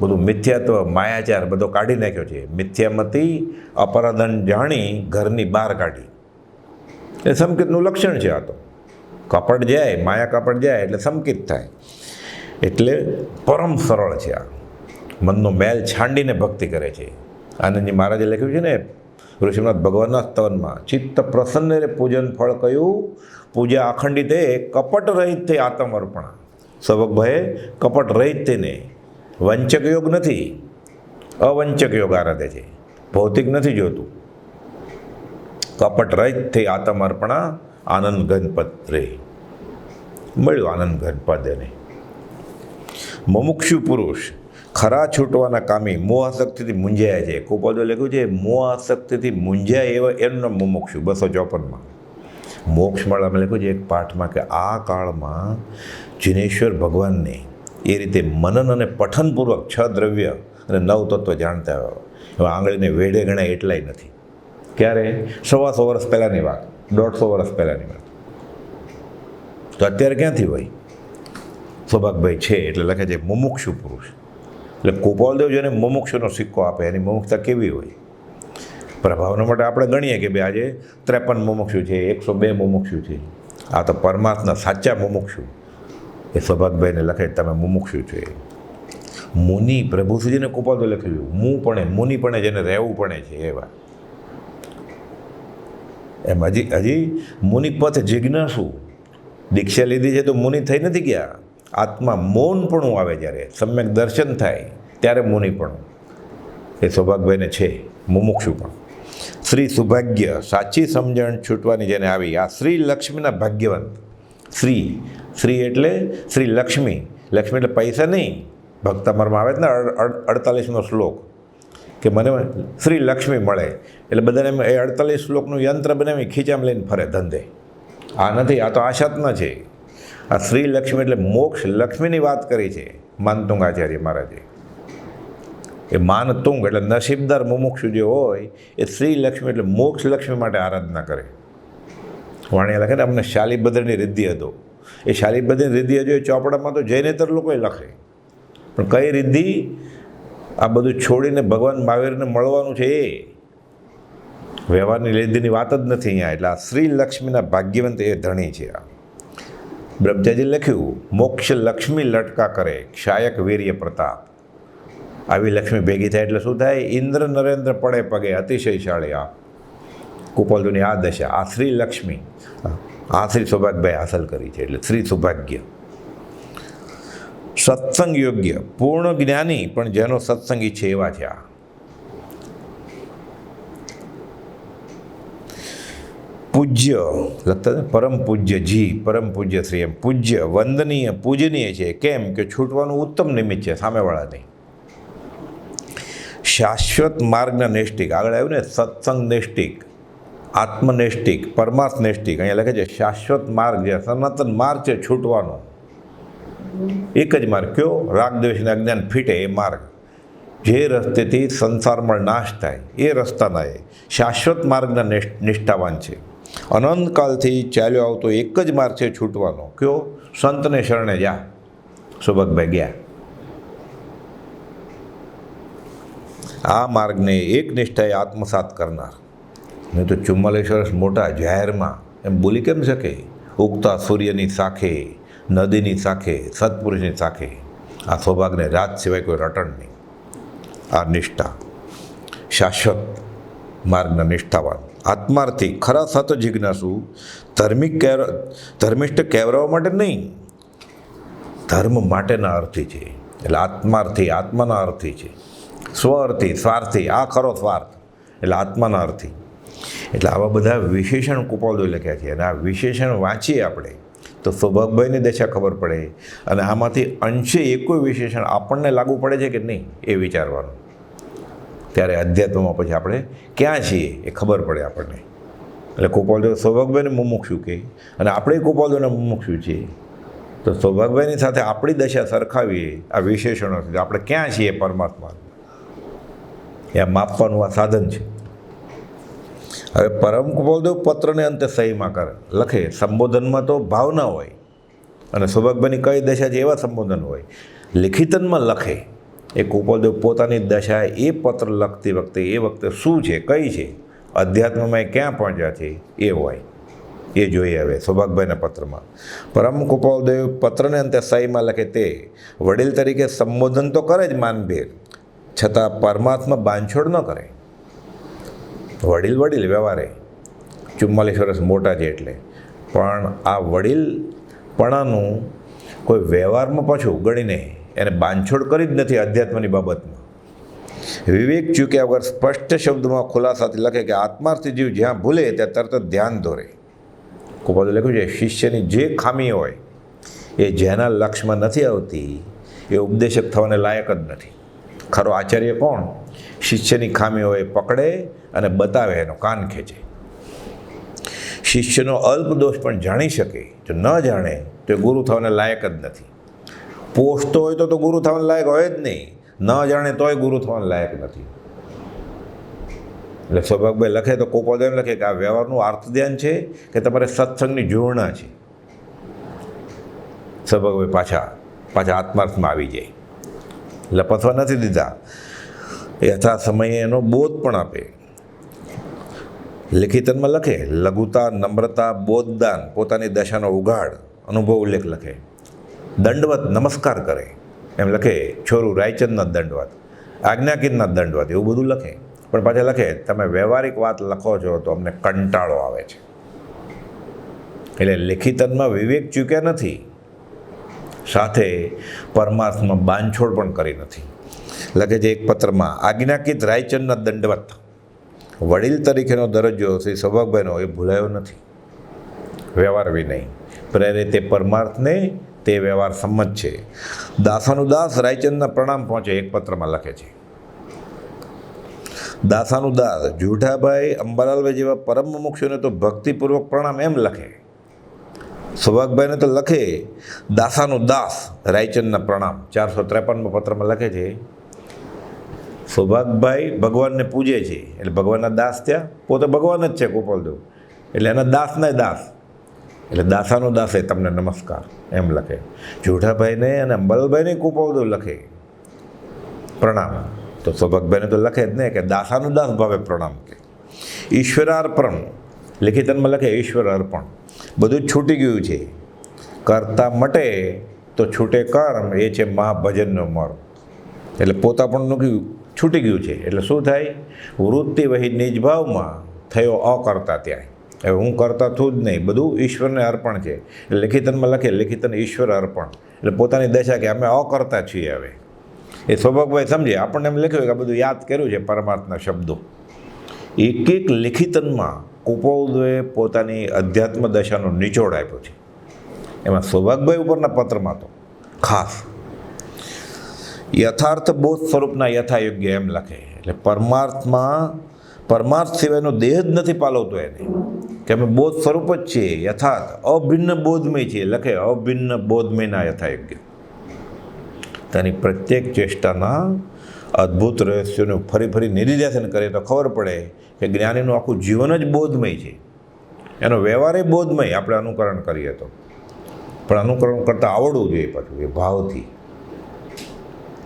બધું મિથ્યાત્વ, માયાચાર બધો કાઢી નાખ્યો છે. મિથ્યામતી અપરાધન જાણી ઘરની બહાર કાઢી. એ સંકેતનું લક્ષણ છે. આ તો કપટ જાય, માયા કપટ જાય એટલે સંકેત થાય. એટલે પરમ સરળ છે. આ મનનો મેલ છાંડીને ભક્તિ કરે છે. આનંદજી મહારાજે લખ્યું છે ને ઋષિનાથ ભગવાનના સ્તવનમાં, ચિત્ત પ્રસન્ન રે પૂજન ફળ કયું, પૂજા અખંડિત કપટ રહિત થઈ આત્મઅર્પણા. સૌભાગભાઈએ કપટ રહિત થઈને, વંચક યોગ નથી, અવંચક યોગ આરાધે છે. ભૌતિક નથી જોતું. કપટ રહિત થઈ આત્મઅર્પણા, આનંદ ગણપત રે. મળ્યું આનંદ ગણપત એને. મુમુક્ષુ પુરુષ, ખરા છૂટવાના કામી, મોહ આસક્તિથી મૂંઝાયા છે. કૃપાળુદેવે લખ્યું છે મોહ આસક્તિથી મૂંઝાય એવા એનું નામ મુમુક્ષુ. 254માં મોક્ષમાળામાં લખ્યું છે એક પાઠમાં કે આ કાળમાં જિનેશ્વર ભગવાનને એ રીતે મનન અને પઠનપૂર્વક 6 દ્રવ્ય અને 9 તત્વ જાણતા હોય એવા આંગળીને વેઢે ગણાય એટલાય નથી. ક્યારે? 125 વર્ષ પહેલાંની વાત, 150 વર્ષ પહેલાંની વાત. તો અત્યારે ક્યાંથી હોય? સૌભાગભાઈ છે એટલે લખે છે મુમુક્ષુ પુરુષ. એટલે કૃપાળુદેવ જેને મુમુક્ષુનો સિક્કો આપે એની મુમુક્ષતા કેવી હોય? પ્રભાવના માટે આપણે ગણીએ કે ભાઈ આજે 53 મુમુક્ષુ છે, 102 મુમુક્ષુ છે. આ તો પરમાત્મા સાચા મુમુક્ષુ એ સૌભાગભાઈને લખે તમે મુમુક્ષુ છે. મુનિ પ્રભુજીને કૃપાળુદેવ લખેલું મુનિ પણ જેને રહેવું પડે છે એવા. એમ હજી મુનિ પથ જિજ્ઞાસુ, દીક્ષા લીધી છે તો મુનિ થઈ નથી ગયા. આત્મા મૌનપણું આવે જ્યારે સમ્યક દર્શન થાય ત્યારે મુનિપણું એ સૌભાગભાઈને છે. મુમુક્ષુ પણ શ્રી સૌભાગ્ય, સાચી સમજણ છૂટવાની જેને આવી, આ શ્રી લક્ષ્મીના ભાગ્યવંત. શ્રી એટલે શ્રી લક્ષ્મી. લક્ષ્મી એટલે પૈસા નહીં. ભક્તામરમાં આવે ને 48મો શ્લોક કે મને શ્રી લક્ષ્મી મળે એટલે બધાને એ 48 શ્લોકનું યંત્ર બનાવી ખીચામાં લઈને ફરે ધંધે. આ નથી, આ તો આશાત્મા છે. આ શ્રી લક્ષ્મી એટલે મોક્ષ લક્ષ્મીની વાત કરી છે માનતુંગ આચાર્ય મહારાજે. એ માનતુંગ એટલે નસીબદાર મુમુક્ષુ જે હોય એ શ્રી લક્ષ્મી એટલે મોક્ષ લક્ષ્મી માટે આરાધના કરે. વાણિયા લખે ને અમને શાલીભદ્રની રિદ્ધિ હતો. એ શાલીભદ્રની રિદ્ધિ હજુ એ ચોપડામાં તો જૈનેતર લોકોએ લખે, પણ કઈ રિદ્ધિ? આ બધું છોડીને ભગવાન મહાવીરને મળવાનું છે એ વ્યવહારની રિદ્ધિની વાત જ નથી અહીંયા. એટલે આ શ્રી લક્ષ્મીના ભાગ્યવંત એ ધણી છે. આ બ્રહ્મચારી લખ્યું મોક્ષ લક્ષ્મી લટકા કરે, ક્ષાયક વીર્ય પ્રતાપ. આવી લક્ષ્મી ભેગી થાય એટલે શું થાય? ઇન્દ્ર નરેન્દ્ર પડે પગે, અતિશયશાળી. આ કૃપાળુદેવની આ દશા, આ શ્રી લક્ષ્મી, આ શ્રી સૌભાગભાઈ હાંસલ કરી છે. એટલે શ્રી સૌભાગ્ય. સત્સંગ યોગ્ય, પૂર્ણ જ્ઞાની પણ જેનો સત્સંગી છે એવા છે. આ પૂજ્ય લખતા પરમ પૂજ્ય જી, પરમ પૂજ્ય શ્રી. એમ પૂજ્ય, વંદનીય, પૂજનીય છે. કેમ કે છૂટવાનું ઉત્તમ નિમિત્ત છે સામેવાળા નહીં. શાશ્વત માર્ગના નૈષ્ટિક, આગળ આવ્યું ને સત્સંગ નૈષ્ટિક, આત્મનૈષ્ટિક, પરમાર્થ નૈષ્ટિક. અહીંયા લખે છે શાશ્વત માર્ગ, જે સનાતન માર્ગ છે છૂટવાનો. એક જ માર્ગ કયો? રાગ દ્વેષને અજ્ઞાન ફીટે એ માર્ગ. જે રસ્તેથી સંસારમાં નાશ થાય એ રસ્તાના એ શાશ્વત માર્ગના નિષ્ઠાવાન છે. અનંતકાલથી ચાલ્યો આવતો એક જ માર્ગ છે છૂટવાનો. કયો? સંતને શરણે જા. સુભગભાઈ ગયા. આ માર્ગને એક નિષ્ઠાએ આત્મસાત કરનાર. નહીં તો 44 વર્ષ મોટા જાહેરમાં એમ બોલી કેમ શકે? ઉગતા સૂર્યની સાખે, નદીની સાખે, સત્પુરુષની સાખે. આ સૌભાગ્યને રાત સિવાય કોઈ રટણ નહીં. આ નિષ્ઠા શાશ્વત માર્ગના નિષ્ઠાવાન આત્માર્થી ખરા સત જિજ્ઞાસુ ધર્મિષ્ઠ કહેવરાવા માટે નહીં, ધર્મ માટેના અર્થી છે. એટલે આત્માર્થી આત્માના અર્થી છે. સ્વઅર્થી સ્વાર્થી, આ ખરો સ્વાર્થ એટલે આત્માના અર્થી. એટલે આવા બધા વિશેષણ કૃપાળદેવે લખ્યા છે. અને આ વિશેષણ વાંચીએ આપણે તો સૌભાગભાઈની દશા ખબર પડે. અને આમાંથી અંશે એકોય વિશેષણ આપણને લાગુ પડે છે કે નહીં એ વિચારવાનું. ત્યારે અધ્યાત્મમાં પછી આપણે ક્યાં છીએ એ ખબર પડે આપણને. એટલે કૃપાળદેવ સૌભાગભાઈને મુમુક્ષુ કહે અને આપણે કૃપાળદેવને મુમુક્ષુ છીએ. તો સૌભાગભાઈની સાથે આપણી દશા સરખાવીએ આ વિશેષણોથી આપણે ક્યાં છીએ પરમાત્મા એ માપવાનું આ સાધન છે. હવે પરમ કૃપાળદેવ પત્રને અંતે સહીમાં કરે લખે. સંબોધનમાં તો ભાવના હોય અને સૌભાગભાઈની કઈ દશા છે એવા સંબોધન હોય. લિખિતનમાં લખે એ કૃપાળદેવ પોતાની દશા એ પત્ર લખતી વખતે એ વખતે શું છે, કઈ છે, અધ્યાત્મમાં ક્યાં પહોંચ્યા છે એ હોય. એ જોઈએ હવે સૌભાગભાઈના પત્રમાં. પરમ કૃપાળદેવ પત્રને અંતે સહીમાં લખે તે વડીલ તરીકે સંબોધન તો કરે જ માનભેર, છતાં પરમાત્મા બાંધછોડ ન કરે. વડીલ વ્યવહારે 44 વર્ષ મોટા છે એટલે, પણ આ વડીલપણાનું કોઈ વ્યવહારમાં પાછું ગણીને એને બાંધછોડ કરી જ નથી અધ્યાત્મની બાબતમાં. વિવેક ચૂક્યા વગર સ્પષ્ટ શબ્દમાં ખુલાસાથી લખે કે આત્માર્થી જીવ જ્યાં ભૂલે ત્યાં તરત જ ધ્યાન દોરે. ખૂબ બધું લખ્યું છે શિષ્યની જે ખામી હોય એ જેના લક્ષમાં નથી આવતી એ ઉપદેશક થવાને લાયક જ નથી. ખરો આચાર્ય કોણ? શિષ્યની ખામી હોય પકડે અને બતાવે, એનો કાન ખેંચે. શિષ્યનો અલ્પ દોષ પણ જાણી શકે, જો ન જાણે તો એ ગુરુ થવાને લાયક જ નથી. પોષતો હોય તો ગુરુ થવાને લાયક હોય જ નહીં, ન જાણે તોય ગુરુ થવાને લાયક નથી. એટલે સૌભાગભાઈ લખે તો કૃપાળદેવ લખે કે આ વ્યવહારનું અર્થ ધ્યાન છે કે તમારે સત્સંગની જોડણા છે. સૌભાગભાઈ પાછા આત્માર્થમાં આવી જાય. લપથવા નથી દીધા, યથા સમયે એનો બોધ પણ આપે. લિખિતનમાં લખે લઘુતા, નમ્રતા, બોધદાન, પોતાની દશાનો ઉઘાડ અનુભવ ઉલ્લેખ લખે. દંડવત નમસ્કાર કરે એમ લખે. છોરું રાયચંદના દંડવત, આજ્ઞાકીરના દંડવત એવું બધું લખે. પણ પાછા લખે તમે વ્યવહારિક વાત લખો છો તો અમને કંટાળો આવે છે. એટલે લિખિતનમાં વિવેક ચૂક્યા નથી, સાથે પરમાર્થમાં બાંધછોડ પણ કરી નથી. લખે છે એક પત્રમાં આજ્ઞાકીત રાયચંદના દંડવત, વડીલ તરીકેનો દરજ્જો શ્રી સૌભાગભાઈનો એ ભૂલાયો નથી. વ્યવહાર વિનય પ્રેરે તે પરમાર્થને તે વ્યવહાર સંમત છે. દાસાનુદાસ રાયચંદના પ્રણામ પહોંચે એક પત્રમાં લખે છે. દાસાનુદાસ જુઠાભાઈ, અંબાલાલભાઈ જેવા પરમ મુમુક્ષુને તો ભક્તિપૂર્વક પ્રણામ એમ લખે. સૌભાગભાઈને તો લખે દાસાનુદાસ રાયચંદના પ્રણામ 453 પત્રમાં લખે છે. સૌભાગભાઈ ભગવાનને પૂજે છે એટલે ભગવાનના દાસ ત્યાં, પોતે ભગવાન જ છે કૃપાળદેવ, એટલે એના દાસના દાસ, એટલે દાસાનુદાસે તમને નમસ્કાર એમ લખે. જુઠાભાઈને અને અંબાલાલભાઈને કૃપાળદેવ લખે પ્રણામ, તો સૌભાગભાઈને તો લખે જ ને કે દાસાનુદાસ ભાવે પ્રણામ કે. ઈશ્વરાર્પણ લિખિતનમાં લખે ઈશ્વર અર્પણ, બધું જ છૂટી ગયું છે. કરતા મટે તો છૂટે કર્મ, એ છે મહાભજનનો મર્મ. એટલે પોતાપણનું છૂટી ગયું છે એટલે શું થાય? વૃત્તિ વહી નિજભાવમાં થયો અકર્તા ત્યાં. હવે હું કરતા થું જ નહીં, બધું ઈશ્વરને અર્પણ છે. એટલે લિખિતનમાં લખે લિખિતન ઈશ્વર અર્પણ, એટલે પોતાની દશા કે અમે અકર્તા છીએ. હવે એ સૌભાગભાઈ સમજે, આપણને એમ લખ્યું કે આ બધું યાદ કર્યું છે પરમાર્થના શબ્દો. એક એક લિખિતનમાં કૃપાળદેવે પોતાની અધ્યાત્મ દશાનો નિચોડ આપ્યો છે. એમાં સૌભાગભાઈ ઉપરના પત્રમાં તો ખાસ યથાર્થ બોધ સ્વરૂપના યથાયોગ્ય એમ લખે. એટલે પરમાર્થ સિવાયનો દેહ જ નથી પાલવતો એને, કે અમે બોધ સ્વરૂપ જ છીએ, યથાર્થ અભિન્ન બોધમય છીએ. લખે અભિન્ન બોધમયના યથાયોગ્ય. તેની પ્રત્યેક ચેષ્ટાના અદ્ભુત રહસ્યોનું ફરી નિર્દેશન કરીએ તો ખબર પડે કે જ્ઞાનીનું આખું જીવન જ બોધમય છે. એનો વ્યવહારે બોધમય આપણે અનુકરણ કરીએ તો, પણ અનુકરણ કરતાં આવડવું જોઈએ પાછું એ ભાવથી,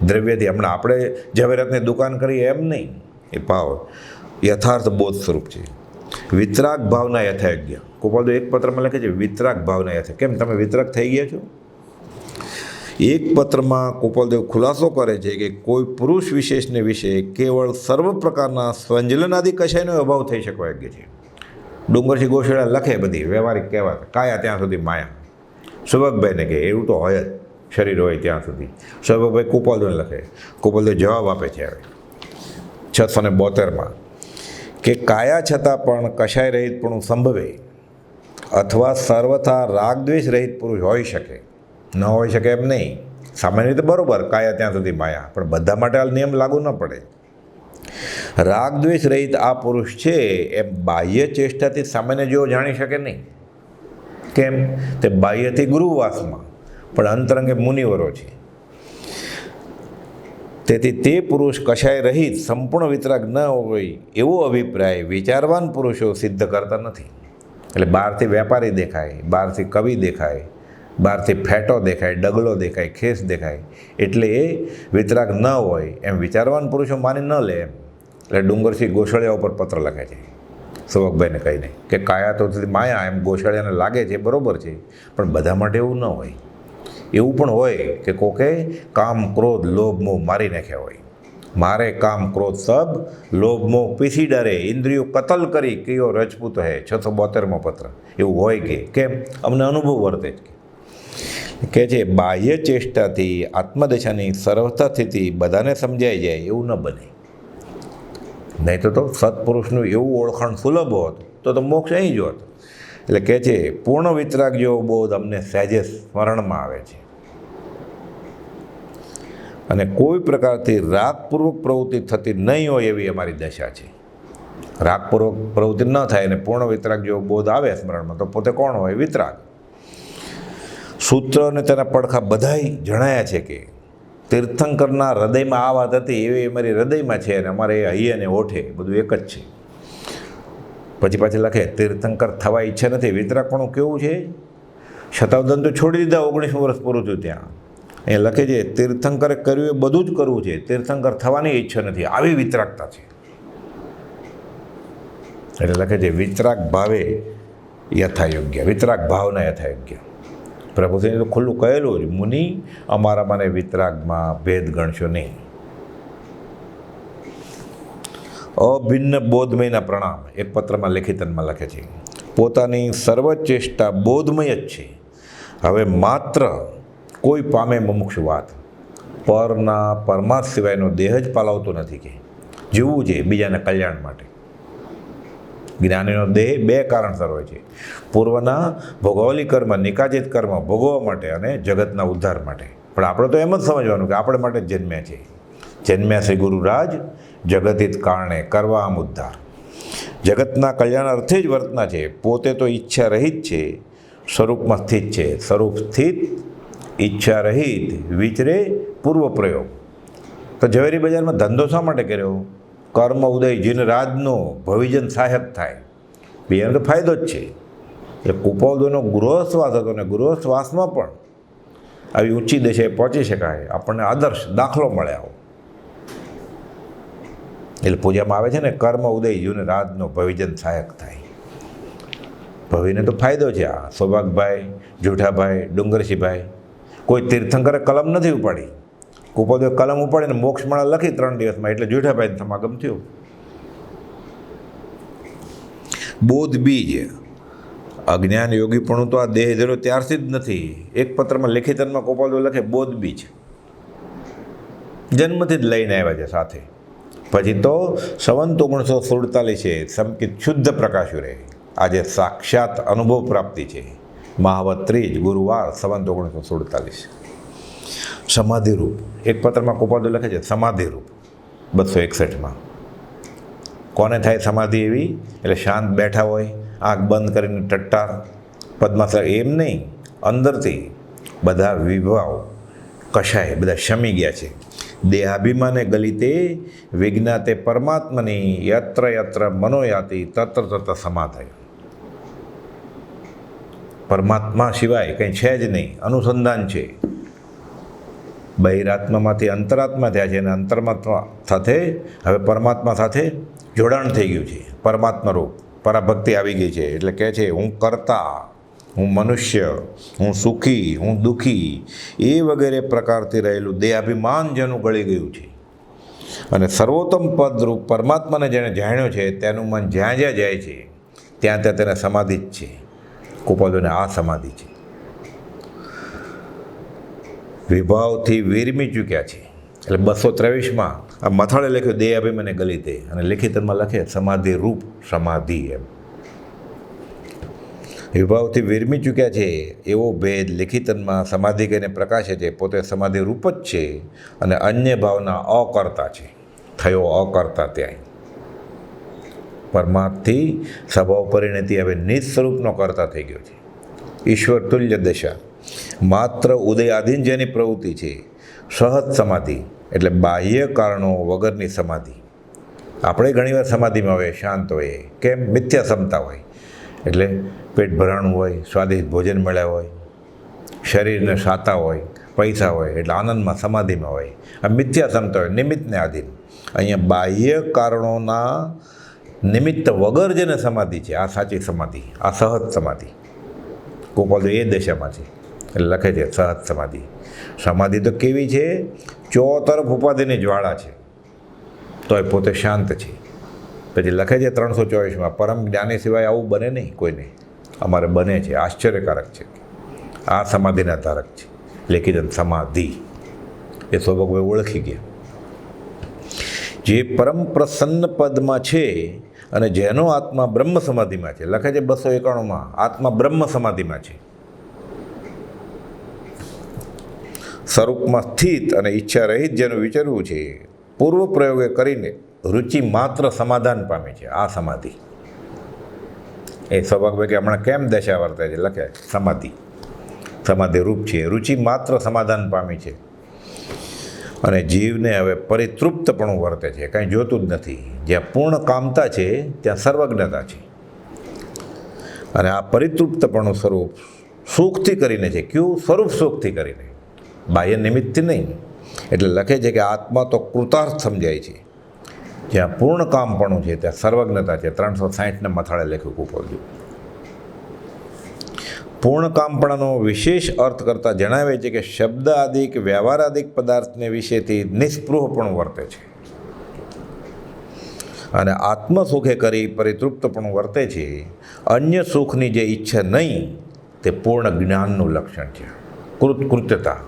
દ્રવ્યથી. હમણાં આપણે ઝવેરાતની દુકાન કરીએ એમ નહીં, એ ભાવ યથાર્થ બોધ સ્વરૂપ છે. વિતરાગ ભાવના યથાયોગ્ય. ગોપાલ એક પત્રમાં લખે છે વિતરાગ ભાવના યથા. કેમ તમે વિતરાગ થઈ ગયા છો? એક પત્રમાં ગોપાલદેવ ખુલાસો કરે છે કે કોઈ પુરુષ વિશેષને વિશે કેવળ સર્વ પ્રકારના સંજલનાદિ કશાયનો અભાવ થઈ શકવા યોગ્ય છે. ડુંગરસિંહ ગોશેડા લખે બધી વ્યવહારિક કહેવાત, કાયા ત્યાં સુધી માયા. સુભગભાઈને કહે એવું તો હોય જ, શરીર હોય ત્યાં સુધી. સુભગભાઈ ગોપાલદેવને લખે, ગોપાલદેવ જવાબ આપે છે હવે 672માં કે કાયા છતાં પણ કશાય રહિતપણું સંભવે અથવા સર્વથા રાગદ્વેષ રહિત પુરુષ હોઈ શકે, ન હોઈ શકે એમ નહીં. સામાન્ય રીતે બરાબર, કાયા ત્યાં સુધી માયા, પણ બધા માટે આ નિયમ લાગુ ન પડે. રાગદ્વેષ રહિત આ પુરુષ છે એમ બાહ્ય ચેષ્ટાથી સામાન્ય જેવો જાણી શકે નહીં. કેમ? તે બાહ્યથી ગુરુવાસમાં, પણ અંતરંગે મુનિવરો છે. તેથી તે પુરુષ કશાય રહિત સંપૂર્ણ વિતરાગ ન હોય એવો અભિપ્રાય વિચારવાન પુરુષો સિદ્ધ કરતા નથી. એટલે બહારથી વેપારી દેખાય, બહારથી કવિ દેખાય, બહારથી ફેટો દેખાય, ડગલો દેખાય, ખેસ દેખાય, એટલે એ વિતરાગ ન હોય એમ વિચારવાન પુરુષો માની ન લે એમ. એટલે ડુંગરસિંહ ગોશળિયા ઉપર પત્ર લખે છે સુભગભાઈને કહીને કે કાયા તો માયા એમ ગોશળિયાને લાગે છે, બરાબર છે, પણ બધા માટે એવું ન હોય. એવું પણ હોય કે કોકે કામ ક્રોધ લોભ મોહ મારી નાખ્યા હોય. મારે કામ ક્રોધ સબ લોભ મોહ પીસી ડરે ઇન્દ્રિયો કતલ કરી કયો રજપૂત હે 672મો પત્ર. એવું હોય કે કેમ? અમને અનુભવ વર્તે જ કે છે બાહ્ય ચેષ્ટાથી આત્મદશાની સર્વથા સ્થિતિ બધાને સમજાઈ જાય એવું ન બને. નહીં તો સત્પુરુષનું એવું ઓળખાણ સુલભ હોત તો મોક્ષ અહીં જ હોત. એટલે કહે છે પૂર્ણ વિતરાગ જેવો બોધ અમને સહેજે સ્મરણમાં આવે છે, અને કોઈ પ્રકારથી રાગપૂર્વક પ્રવૃત્તિ થતી નહીં હોય એવી અમારી દશા છે. રાગપૂર્વક પ્રવૃત્તિ ન થાય અને પૂર્ણ વિતરાગ જેવો બોધ આવે સ્મરણમાં, તો પોતે કોણ હોય? વિતરાગ. સૂત્ર અને તેના પડખા બધાય જણાયા છે કે તીર્થંકરના હૃદયમાં આ વાત હતી એવી અમારી હૃદયમાં છે, અને અમારે અહીં અને ઓઠે બધું એક જ છે. પછી પાછી લખે તીર્થંકર થવા ઈચ્છા નથી. વિતરાગપણું કેવું છે? શતાબ્દન તો છોડી દીધા, 19 વર્ષ પૂરું થયું ત્યાં. અહીંયા લખે છે તીર્થંકરે કર્યું એ બધું જ કરવું છે, તીર્થંકર થવાની ઈચ્છા નથી, આવી વિતરાગતા છે. એટલે લખે છે વિતરાગ ભાવે યથાયોગ્ય, વિતરાગ ભાવના યથાયોગ્ય. પ્રભુશ્રીને તો ખુલ્લું કહેલું જ, મુનિ અમારા મને વિતરાગમાં ભેદ ગણશો નહીં. અભિન્ન બોધમયના પ્રણામ એક પત્રમાં લેખિતનમાં લખે છે પોતાની સર્વ ચેષ્ટા બોધમય જ છે. હવે માત્ર કોઈ પામે મુમુક્ષ વાત પરના પરમાર્થ સિવાયનો દેહ જ પાલાવતો નથી કે જીવવું છે બીજાના કલ્યાણ માટે. જ્ઞાનીનો દેહ બે કારણસર હોય છે, પૂર્વના ભોગવલી કર્મ નિકાજિત કર્મ ભોગવવા માટે અને જગતના ઉદ્ધાર માટે. પણ આપણે તો એમ જ સમજવાનું કે આપણે માટે જ જન્મ્યા છે. જન્મ્યા શ્રી ગુરુરાજ જગતિત કારણે કરવા આમ ઉદ્ધાર. જગતના કલ્યાણ અર્થે જ વર્તના છે. પોતે તો ઈચ્છા રહિત છે, સ્વરૂપમાં સ્થિત છે. સ્વરૂપ સ્થિત ઈચ્છા રહિત વિચરે પૂર્વ પ્રયોગ. તો ઝવેરી બજારમાં ધંધો શા માટે કર્યો? કર્મ ઉદય જીન રાજનો ભવિજન સહાયક થાય, બીજાનો તો ફાયદો જ છે. એટલે કુપોદોનો ગૃહશ્વાસ હતો, અને ગૃહશ્વાસમાં પણ આવી ઊંચી દશાએ પહોંચી શકાય, આપણને આદર્શ દાખલો મળે આવો. એટલે પૂજામાં આવે છે ને કર્મ ઉદય જીન રાજનો ભવિજન સહાયક થાય. ભવિને તો ફાયદો છે. આ સૌભાગભાઈ, જૂઠાભાઈ, ડુંગરસિંહભાઈ કોઈ તીર્થંકરે કલમ નથી ઉપાડી. કુપોદે કલમ ઉપાડીને મોક્ષમાળા લખી 3 દિવસમાં, એટલે જૂઠાભાઈ સમાગમ થયું. બોધ બીજ અજ્ઞાન યોગીપણું તો આ દેહ ધર્યો ત્યારથી જ નથી. એક પત્રમાં લેખિતનમાં ગોપાલદેવ લખે બોધ બીજ જન્મથી જ લઈને આવ્યા છે સાથે. પછી તો સંવંત 1947 સમકિત શુદ્ધ પ્રકાશ્યું રહે. આજે સાક્ષાત અનુભવ પ્રાપ્તિ છે. મહાવત ત્રીજ ગુરુવાર સંવંત 1947. સમાધિરૂપ એક પત્રમાં ગોપાલદેવ લખે છે સમાધિરૂપ 261માં. કોને થાય સમાધિ એવી? એટલે શાંત બેઠા હોય, આંખ બંધ કરીને ટટ્ટાર પદ્માસન, એમ નહીં, અંદરથી બધા વિભાવ કશાય બધા શમી ગયા છે. દેહાભિમાને ગલિતે વિજ્ઞાતે પરમાત્મની યત્ર યત્ર મનોયાતિ તત્ર તત્ર સમાધાય. પરમાત્મા સિવાય કંઈ છે જ નહીં, અનુસંધાન છે. બહિરાત્મામાંથી અંતરાત્મા થયા છે અને અંતરાત્મા સાથે હવે પરમાત્મા સાથે જોડાણ થઈ ગયું છે. પરમાત્મા રૂપ પરાભક્તિ આવી ગઈ છે. એટલે કહે છે હું કર્તા, હું મનુષ્ય, હું સુખી, હું દુઃખી, એ વગેરે પ્રકારથી રહેલું દેહાભિમાન જેનું ગળી ગયું છે અને સર્વોત્તમ પદરૂપ પરમાત્માને જેણે જાણ્યો છે તેનું મન જ્યાં જ્યાં જાય છે ત્યાં ત્યાં તેને સમાધિ જ છે. કૃપાળુને આ સમાધિ છે. વિભાવથી વિરમી ચૂક્યા છે. એટલે 223માં આ મથાળે લખ્યું દેહ અભિમાને ગલિતે અને લેખિતમાં લખે સમાધિ રૂપ સમાધિ. એમ વિભાવથી વિરમી ચૂક્યા છે એવો ભેદ લેખિતનમાં સમાધિ કહીને પ્રકાશે છે. પોતે સમાધિ રૂપ જ છે અને અન્ય ભાવના અકર્તા છે. થયો અકર્તા ત્યાં પરમાર્થથી સ્વભાવ પરિણતિ હવે નિજ સ્વરૂપનો કર્તા થઈ ગયો છે. ઈશ્વર તુલ્ય દશા માત્ર ઉદયાધીન જેની પ્રવૃત્તિ છે. સહજ સમાધિ એટલે બાહ્ય કારણો વગરની સમાધિ. આપણે ઘણીવાર સમાધિમાં હોય, શાંત હોય, કેમ? મિથ્યા ક્ષમતા હોય. એટલે પેટ ભરાણું હોય, સ્વાદિષ્ટ ભોજન મળ્યા હોય, શરીરને સાતા હોય, પૈસા હોય, એટલે આનંદમાં સમાધિમાં હોય. આ મિથ્યા ક્ષમતા હોય, નિમિત્તને આધીન. અહીંયા બાહ્ય કારણોના નિમિત્ત વગર જેને સમાધિ છે આ સાચી સમાધિ, આ સહજ સમાધિ. ગોપાલ એ દશામાં છે એટલે લખે છે સહજ સમાધિ. સમાધિ તો કેવી છે? ચોતરફ ઉપાધિની જ્વાળા છે તોય પોતે શાંત છે. પછી લખે છે 324માં પરમ જ્ઞાની સિવાય આવું બને નહીં કોઈને. અમારે બને છે, આશ્ચર્યકારક છે. આ સમાધિના ધારક છે. લેખિત સમાધિ એ સ્વભાવભાઈ ઓળખી ગયા. જે પરમ પ્રસન્ન પદમાં છે અને જેનો આત્મા બ્રહ્મ સમાધિમાં છે. લખે છે 291માં આત્મા બ્રહ્મ સમાધિમાં છે. સ્વરૂપમાં સ્થિત અને ઈચ્છા રહિત જેનું વિચારવું છે પૂર્વ પ્રયોગે કરીને રુચિ માત્ર સમાધાન પામે છે. આ સમાધિ એ સ્વભાવભાઈ કે હમણાં કેમ દશા વર્તે છે? લખે સમાધિ સમાધિ રૂપ છે. રુચિ માત્ર સમાધાન પામી છે અને જીવને હવે પરિતૃપ્તપણું વર્તે છે. કાંઈ જોતું જ નથી. જ્યાં પૂર્ણ કામતા છે ત્યાં સર્વજ્ઞતા છે અને આ પરિતૃપ્તપણું સ્વરૂપ સુખથી કરીને છે. કયું સ્વરૂપ? સુખથી કરીને, બાહ્ય નિમિત્તથી નહીં. એટલે લખે છે કે આત્મા તો કૃતાર્થ સમજાય છે. જ્યાં પૂર્ણ કામપણું છે ત્યાં સર્વજ્ઞતા છે. 360ને મથાળે લખ્યું કુપોલજી. પૂર્ણ કામપણાનો વિશેષ અર્થ કરતાં જણાવે છે કે શબ્દ આદિક વ્યવહારાદિક પદાર્થને વિશેથી નિસ્પૃહ પણ વર્તે છે અને આત્મસુખે કરી પરિતૃપ્તપણું વર્તે છે. અન્ય સુખની જે ઈચ્છા નહીં તે પૂર્ણ જ્ઞાનનું લક્ષણ છે. કૃતકૃત્યતા,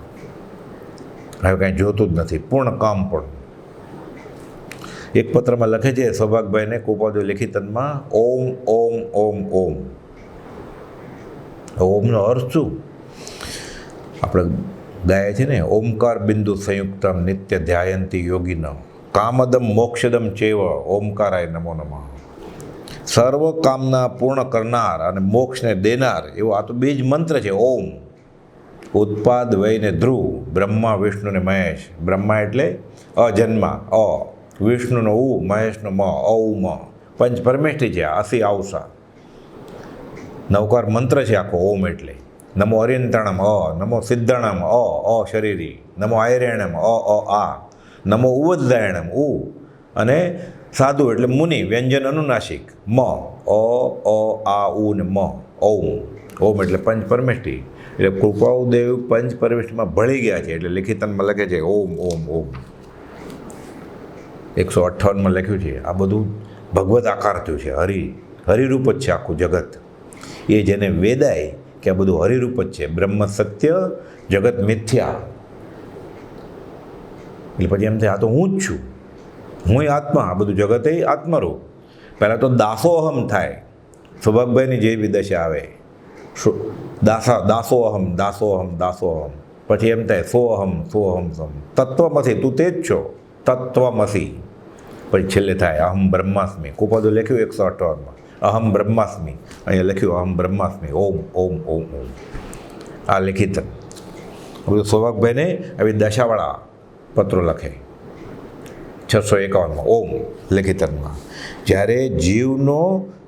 હવે કાંઈ જોતું જ નથી. પૂર્ણ કામપણું. એક પત્રમાં લખે છે સૌભાગભાઈને કૃપાદુ લેખિતનમાં ઓમ ઓમ ઓમ ઓમ. ઓમનો અર્થ શું? આપણે ગાય છે ને ઓમકાર બિંદુ સંયુક્તમ નિત્ય ધ્યાયંતી યોગીનો કામદમ મોક્ષદમ ચેવ ઓમકારાય નમો નમઃ. સર્વ કામના પૂર્ણ કરનાર અને મોક્ષને દેનાર એવો આ તો બીજ મંત્ર છે. ઓમ ઉત્પાદ વયને ધ્રુવ બ્રહ્મા વિષ્ણુને મહેશ. બ્રહ્મા એટલે અજન્મા અ, વિષ્ણુનો ઉ, મહેશનો મ, ઔ મ. પંચ પરમેષ્ઠી છે. અસી આવસા નવકાર મંત્ર છે આખો. ઓમ એટલે નમો અરિયંતાણમ અ, નમો સિદ્ધાણમ અ શરીરી, નમો આયરેણમ આ, નમો ઉવદ્દાયણમ ઉ, અને સાધુ એટલે મુનિ વ્યંજન અનુનાસિક મ, આ ઉ ને મ, ઓમ. ઓમ એટલે પંચ પરમેષ્ઠી. એટલે કૃપાળુદેવ પંચ પરમેષ્ઠીમાં ભળી ગયા છે. એટલે લેખિતનમાં લખે છે ઓમ ઓમ ઓમ. 158માં લખ્યું છે. આ બધું ભગવત આકાર થયું છે. હરિરૂપ જ છે આખું જગત. એ જેને વેદાય કે આ બધું હરિરૂપ જ છે. બ્રહ્મ સત્ય, જગત મિથ્યા. એટલે પછી એમ થાય આ તો હું જ છું, હું આત્મા, આ બધું જગત એ આત્મરૂપ. પહેલાં તો દાસોહમ થાય. સૌભાગભાઈની જેવી દશા આવે. દાસોહમ દાસોહમ દાસોહમ. પછી એમ થાય સોહમ સોહમ સમ. તત્વમસી, તું તે જ છો, તત્વમસી. પછી છેલ્લે થાય અહમ બ્રહ્માસ્મિ. કુપાદુ લખ્યું 158માં અહમ બ્રહ્માસ્મિ. અહીંયા લખ્યું અહમ બ્રહ્માસ્મિ. ઓમ ઓમ ઓમ ઓમ. આ લેખિત બધું સૌભાગભાઈને આવી દશાવાળા પત્રો લખે 651માં ઓમ લેખિતનમાં. જ્યારે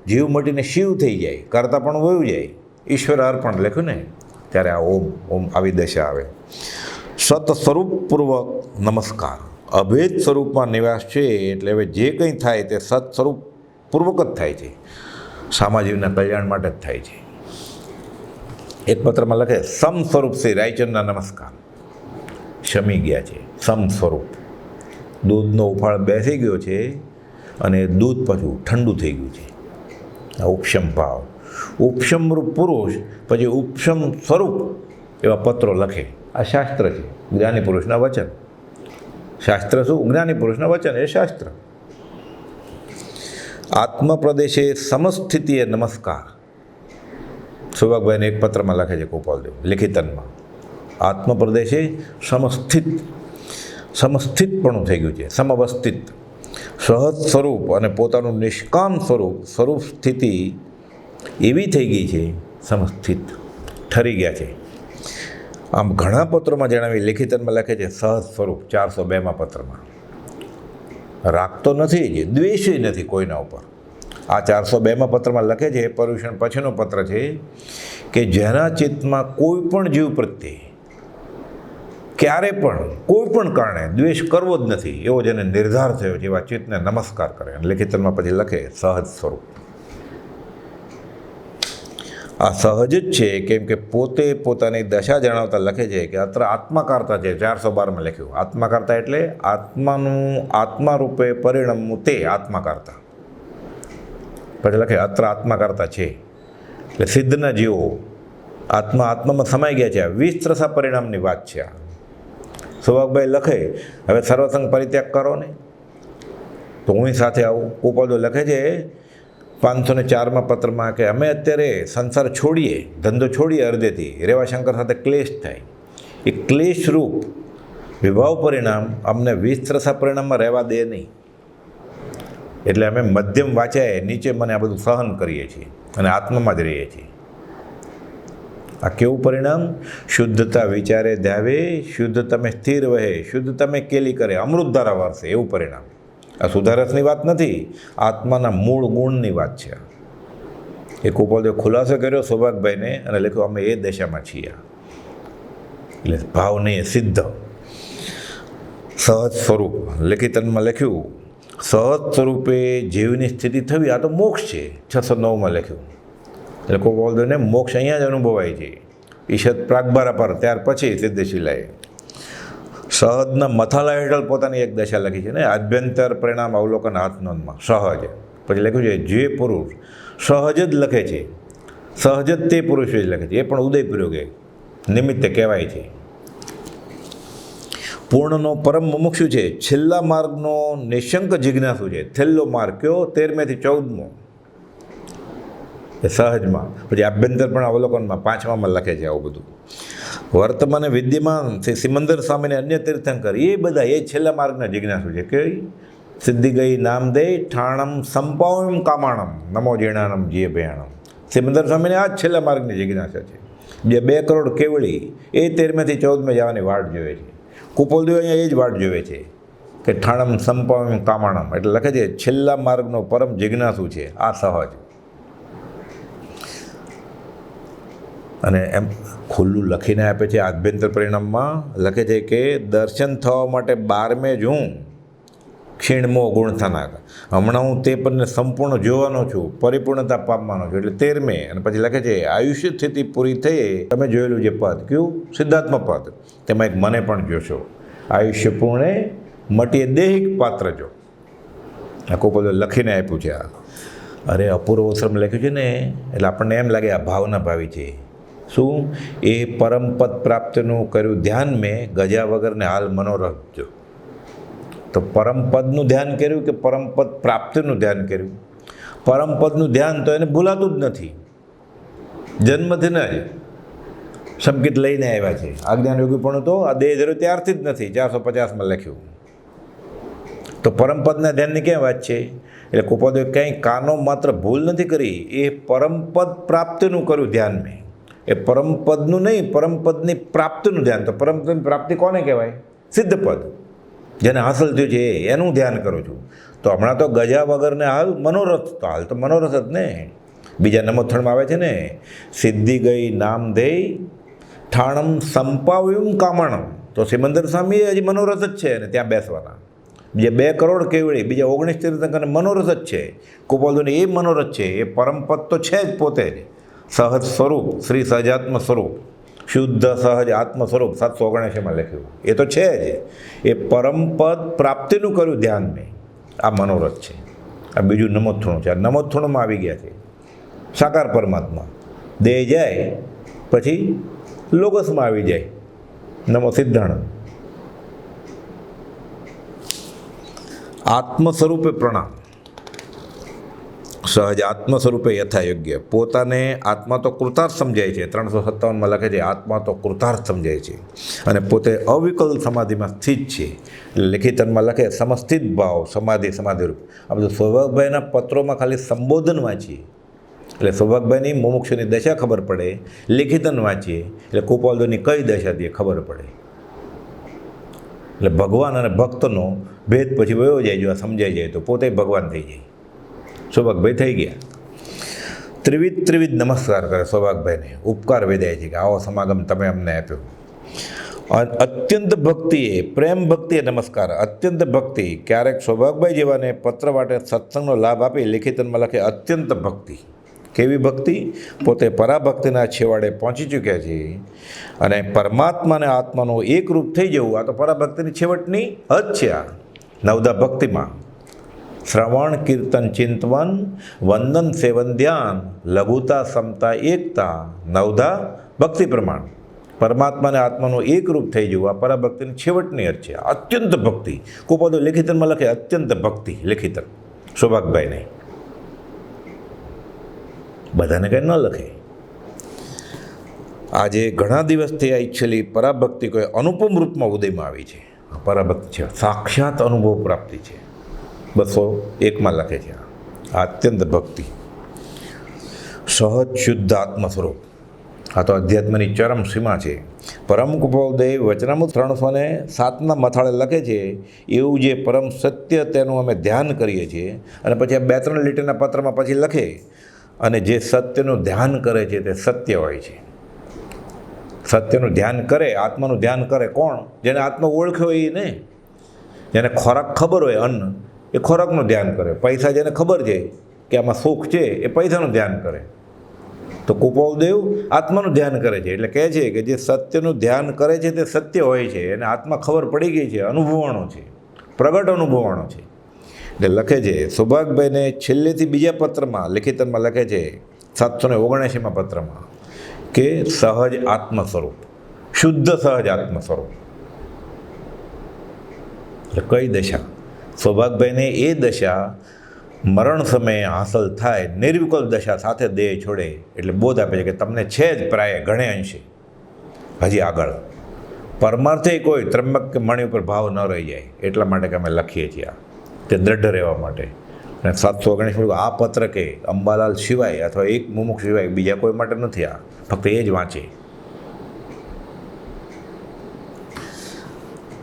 જીવ મટીને શિવ થઈ જાય, કરતા પણ વયું જાય, ઈશ્વર અર્પણ લખ્યું ને ત્યારે આ ઓમ ઓમ આવી દશા આવે. સત સ્વરૂપપૂર્વક નમસ્કાર. અભેદ સ્વરૂપમાં નિવાસ છે એટલે હવે જે કંઈ થાય તે સત સ્વરૂપપૂર્વક જ થાય છે, સામાજિકના કલ્યાણ માટે જ થાય છે. એક પત્રમાં લખે સમ સ્વરૂપ શ્રી રાયચંદના નમસ્કાર. શમી ગયા છે સમ સ્વરૂપ. દૂધનો ઉફાળ બેસી ગયો છે અને દૂધ પાછું ઠંડુ થઈ ગયું છે. આ ઉપશમ ભાવ. ઉપશમરૂપ પુરુષ પછી ઉપશમ સ્વરૂપ એવા પત્રો લખે. આ શાસ્ત્ર છે, જ્ઞાની પુરુષના વચન. શાસ્ત્ર શું? જ્ઞાની પુરુષના વચન એ શાસ્ત્ર. આત્મપ્રદેશે સમસ્થિતિએ નમસ્કાર. સુભાગભાઈને એક પત્રમાં લખે છે ગોપાલદેવ લિખિતનમાં. આત્મપ્રદેશે સમસ્થિતપણું થઈ ગયું છે, સમવસ્થિત. સહજ સ્વરૂપ અને પોતાનું નિષ્કામ સ્વરૂપ સ્થિતિ એવી થઈ ગઈ છે, સમસ્થિત ઠરી ગયા છે. આમ ઘણા પત્રોમાં જણાવી લિખિતનમાં લખે છે સહજ સ્વરૂપ 402માં પત્રમાં. રાખતો નથી જ, દ્વેષય નથી કોઈના ઉપર. આ 402માં પત્રમાં લખે છે, પર્યુષણ પછીનો પત્ર છે કે જેના ચિત્તમાં કોઈ પણ જીવ પ્રત્યે ક્યારે પણ કોઈ પણ કારણે દ્વેષ કરવો જ નથી એવો જેને નિર્ધાર થયો છે એવા ચિત્તને નમસ્કાર કરે. લિખિતમાં પછી લખે સહજ સ્વરૂપ. આ સહજ જ છે, કેમ કે પોતે પોતાની દશા જણાવતા લખે છે કે અત્ર આત્માકારતા છે. 412માં લખ્યું આત્માકારતા એટલે આત્માનું આત્મા રૂપે પરિણમવું તે આત્માકારતા. પછી લખે અત્ર આત્માકારતા છે એટલે સિદ્ધના જીવો આત્મામાં સમાઈ ગયા છે. આ 20 ત્રસા પરિણામની વાત છે. આ સુભાગભાઈ લખે હવે સર્વસંગ પરિત્યાગ કરો ને તો હું સાથે આવું. ગોપાલદેવ લખે છે 504માં પત્રમાં કે અમે અત્યારે સંસાર છોડીએ, ધંધો છોડીએ અર્ધેથી, રેવાશંકર સાથે ક્લેશ થાય. એ ક્લેશરૂપ વિભાવ પરિણામ અમને 20 ત્રસા પરિણામમાં રહેવા દે નહીં. એટલે અમે મધ્યમ વાંચાય નીચે મને આ બધું સહન કરીએ છીએ અને આત્મામાં જ રહીએ છીએ. આ કેવું પરિણામ? શુદ્ધતા વિચારે ધ્યાવે, શુદ્ધ તમે સ્થિર વહે, શુદ્ધ તમે કેલી કરે, અમૃત ધારા વારસે, એવું પરિણામ. આ સુધારસની વાત નથી, આત્માના મૂળ ગુણની વાત છે. એક ગોપાલદેવ ખુલાસો કર્યો સૌભાગભાઈને અને લખ્યું અમે એ દશામાં છીએ. એટલે ભાવ નહીં, સિદ્ધ સહજ સ્વરૂપ. લિખિતનમાં લખ્યું સહજ સ્વરૂપે જીવની સ્થિતિ થવી, આ તો મોક્ષ છે. 609માં લખ્યું. એટલે ગોપાલદેવને મોક્ષ અહીંયા જ અનુભવાય છે. ઈશદ પ્રાગબારા પર, ત્યાર પછી સિદ્ધશિલાએ સહજના મથાલા હેઠળ પોતાની એક દશા લખી છે ને, આભ્યંતર પરિણામ અવલોકન હાથનોંધમાં સહજ. પછી લખ્યું છે જે પુરુષ સહજ જ લખે છે, સહજ જ તે પુરુષ જ લખે છે. એ પણ ઉદયપૂર્વકે નિમિત્તે કહેવાય છે. પૂર્ણનો પરમ મુમુક્ષુ છે, છેલ્લા માર્ગનો નિશંક જિજ્ઞાસુ છે. છેલ્લો માર્ગ કયો? 13મેથી 14મો એ સહજમાં. પછી આભ્યંતર પણ અવલોકનમાં 5માં લખે છે આવું બધું. વર્તમાને વિદ્યમાન શ્રી સિમંદર સ્વામીને અન્ય તીર્થંકર એ બધા એ છેલ્લા માર્ગના જિજ્ઞાસુ છે. કે સિદ્ધિ ગઈ નામ દે ઠાણમ સંપાવમ કામાણમ નમો જીણાનમ જીય ભયાણમ. સિમંદર સ્વામીને આ જ છેલ્લા માર્ગની જિજ્ઞાસા છે. જે 2 કરોડ કેવળી એ 13મેથી 14માં જવાની વાટ જોવે છે. કુપોલદેવ અહીંયા એ જ વાટ જોવે છે કે ઠાણમ સંપાવમ કામાણમ. એટલે લખે છે છેલ્લા માર્ગનો પરમ જિજ્ઞાસુ છે આ સહજ. અને એમ ખુલ્લું લખીને આપે છે. આભ્યંતર પરિણામમાં લખે છે કે દર્શન થવા માટે 12મે જ હું ક્ષીણમો ગુણ થનાર. હમણાં હું તે પદને સંપૂર્ણ જોવાનો છું, પરિપૂર્ણતા પામવાનો છું. એટલે 13મે. અને પછી લખે છે આયુષ્ય સ્થિતિ પૂરી થઈ તમે જોયેલું જે પદ કયું? સિદ્ધાત્મ પદ. તેમાં એક મને પણ જોશો. આયુષ્ય પૂર્ણે મટીએ દેહિક પાત્ર જો. આખું બધું લખીને આપ્યું છે. આ અરે અપૂર્વ અવસરમાં લખ્યું છે ને એટલે આપણને એમ લાગે આ ભાવના ભાવી છે. શું? એ પરમપદ પ્રાપ્તિનું કર્યું ધ્યાન મેં ગજા વગરને હાલ મનોરથ જો. તો પરમપદનું ધ્યાન કર્યું કે પરમપદ પ્રાપ્તિનું ધ્યાન કર્યું? પરમપદનું ધ્યાન તો એને ભૂલાતું જ નથી. જન્મથી જ સંકેત લઈને આવ્યા છે. આજ્ઞાન યોગી પણ તો આ દેહ ધર્યો ત્યારથી જ નથી. 450માં લખ્યું. તો પરમપદના ધ્યાનની ક્યાં વાત છે? એટલે કુપોદેવ ક્યાંય કાનો માત્ર ભૂલ નથી કરી. એ પરમપદ પ્રાપ્તિનું કર્યું ધ્યાન મેં. એ પરમપદનું નહીં, પરમપદની પ્રાપ્તિનું ધ્યાન. તો પરમપદની પ્રાપ્તિ કોને કહેવાય? સિદ્ધપદ, જેને હાંસલ થયું છે એનું ધ્યાન કરું છું. તો હમણાં તો ગજા વગરને હાલ મનોરથ. તો હાલ તો મનોરથ જ ને. બીજા નમોથણમાં આવે છે ને, સિદ્ધિ ગઈ નામ ધેય ઠાણમ સંપાવ્યું કામણમ. તો સિમંદર સ્વામી હજી મનોરથ જ છે અને ત્યાં બેસવાના. બીજા 2 કરોડ કેવડી, બીજા 19 તીર્થંકરને મનોરથ જ છે. કુપાલદેવને એ મનોરથ છે, એ પરમપદ તો છે જ પોતે જ. સહજ સ્વરૂપ, શ્રી સહજાત્મ સ્વરૂપ, શુદ્ધ સહજ આત્મ સ્વરૂપ 779 લખ્યું. એ તો છે જ. એ પરમપદ પ્રાપ્તિનું કર્યું ધ્યાન મેં. આ મનોરથ છે. આ બીજું નમોથણું છે. આ નમોથણુંમાં આવી ગયા છે સાકાર પરમાત્મા. દેહ જાય પછી લોગસમાં આવી જાય. નમો સિદ્ધાણંદ. આત્મ સ્વરૂપે પ્રણામ. સહજ આત્મ સ્વરૂપે યથાયોગ્ય. પોતાને આત્મા તો કૃતાર્થ સમજાય છે. 357 લખે છે આત્મા તો કૃતાર્થ સમજાય છે અને પોતે અવિકલ સમાધિમાં સ્થિત છે. લેખિતનમાં લખે સમસ્થિત ભાવ સમાધિરૂપ. આ બધું સૌભાગભાઈના પત્રોમાં ખાલી સંબોધન વાંચીએ એટલે સૌભાગભાઈની મુમુક્ષુની દશા ખબર પડે. લેખિતન વાંચીએ એટલે કુપાલદેવની કઈ દશા તે ખબર પડે. એટલે ભગવાન અને ભક્તનો ભેદ પછી વયો જાય. જો આ સમજાઈ જાય તો પોતે ભગવાન થઈ જાય. સૌભાગભાઈ થઈ ગયા. ત્રિવિધ નમસ્કાર કરે સૌભાગભાઈને. ઉપકાર વેદાય છે કે આવો સમાગમ તમે અમને આપ્યો. અત્યંત ભક્તિએ, પ્રેમ ભક્તિએ નમસ્કાર. અત્યંત ભક્તિ. ક્યારેક સૌભાગભાઈ જેવાને પત્ર વાટે સત્સંગનો લાભ આપી લેખિતનમાં લખે અત્યંત ભક્તિ. કેવી ભક્તિ? પોતે પરાભક્તિના છેવાડે પહોંચી ચૂક્યા છે અને પરમાત્માને આત્માનું એક રૂપ થઈ જવું આ તો પરાભક્તિની છેવટની હદ છે. આ નવદા ભક્તિમાં શ્રવણ કીર્તન ચિંતવન વંદન સેવન ધ્યાન લઘુતા સમતા એકતા નવદા ભક્તિ પ્રમાણ. પરમાત્માને આત્માનું એક રૂપ થઈ જવું આ પરાભક્તિની છેવટની હદ છે. અત્યંત ભક્તિ. કુપાદો લેખિતનમાં લખે અત્યંત ભક્તિ. લેખિતન સૌભાગભાઈને. બધાને કંઈ ન લખે. આજે ઘણા દિવસથી આ ઈચ્છેલી પરાભક્તિ કોઈ અનુપમ રૂપમાં ઉદયમાં આવી છે. પરાભક્તિ છે, સાક્ષાત અનુભવ પ્રાપ્તિ છે. 201 લખે છે અત્યંત ભક્તિ. સહજ શુદ્ધ આત્મ સ્વરૂપ. આ તો અધ્યાત્મની ચરમ સીમા છે. પરમ કુપાલદેવ વચનામૃત 307 મથાળે લખે છે એવું જે પરમ સત્ય તેનું અમે ધ્યાન કરીએ છીએ. અને પછી આ 2-3 લીટીના પત્રમાં પછી લખે અને જે સત્યનું ધ્યાન કરે છે તે સત્ય હોય છે. સત્યનું ધ્યાન કરે, આત્માનું ધ્યાન કરે કોણ? જેને આત્મા ઓળખ્યો હોય ને. જેને ખોરાક ખબર હોય, અન્ન, એ ખોરાકનું ધ્યાન કરે. પૈસા જેને ખબર છે કે આમાં સુખ છે એ પૈસાનું ધ્યાન કરે. તો કુપાલદેવ આત્માનું ધ્યાન કરે છે. એટલે કહે છે કે જે સત્યનું ધ્યાન કરે છે તે સત્ય હોય છે. એને આત્મા ખબર પડી ગઈ છે, અનુભવાણો છે, પ્રગટ અનુભવાણો છે. એટલે લખે છે સૌભાગભાઈને છેલ્લેથી બીજા પત્રમાં લેખિતનમાં લખે છે 779 પત્રમાં કે સહજ આત્મ સ્વરૂપ, શુદ્ધ સહજ આત્મ સ્વરૂપ. એટલે કઈ દશા? સૌભાગભાઈને એ દશા મરણ સમયે હાંસલ થાય, નિર્વિકલ્પ દશા સાથે દેહ છોડે એટલે બોધ આપે છે કે તમને છે જ પ્રાય ઘણે અંશે હજી આગળ. પરમાર્થે કોઈ ત્રંબક કે મણિ ઉપર ભાવ ન રહી જાય એટલા માટે કે અમે લખીએ છીએ આ, તે દ્રઢ રહેવા માટે. અને 719 આ પત્ર કે અંબાલાલ સિવાય અથવા એક મુમુક્ષ સિવાય બીજા કોઈ માટે નથી. આ ફક્ત એ જ વાંચે.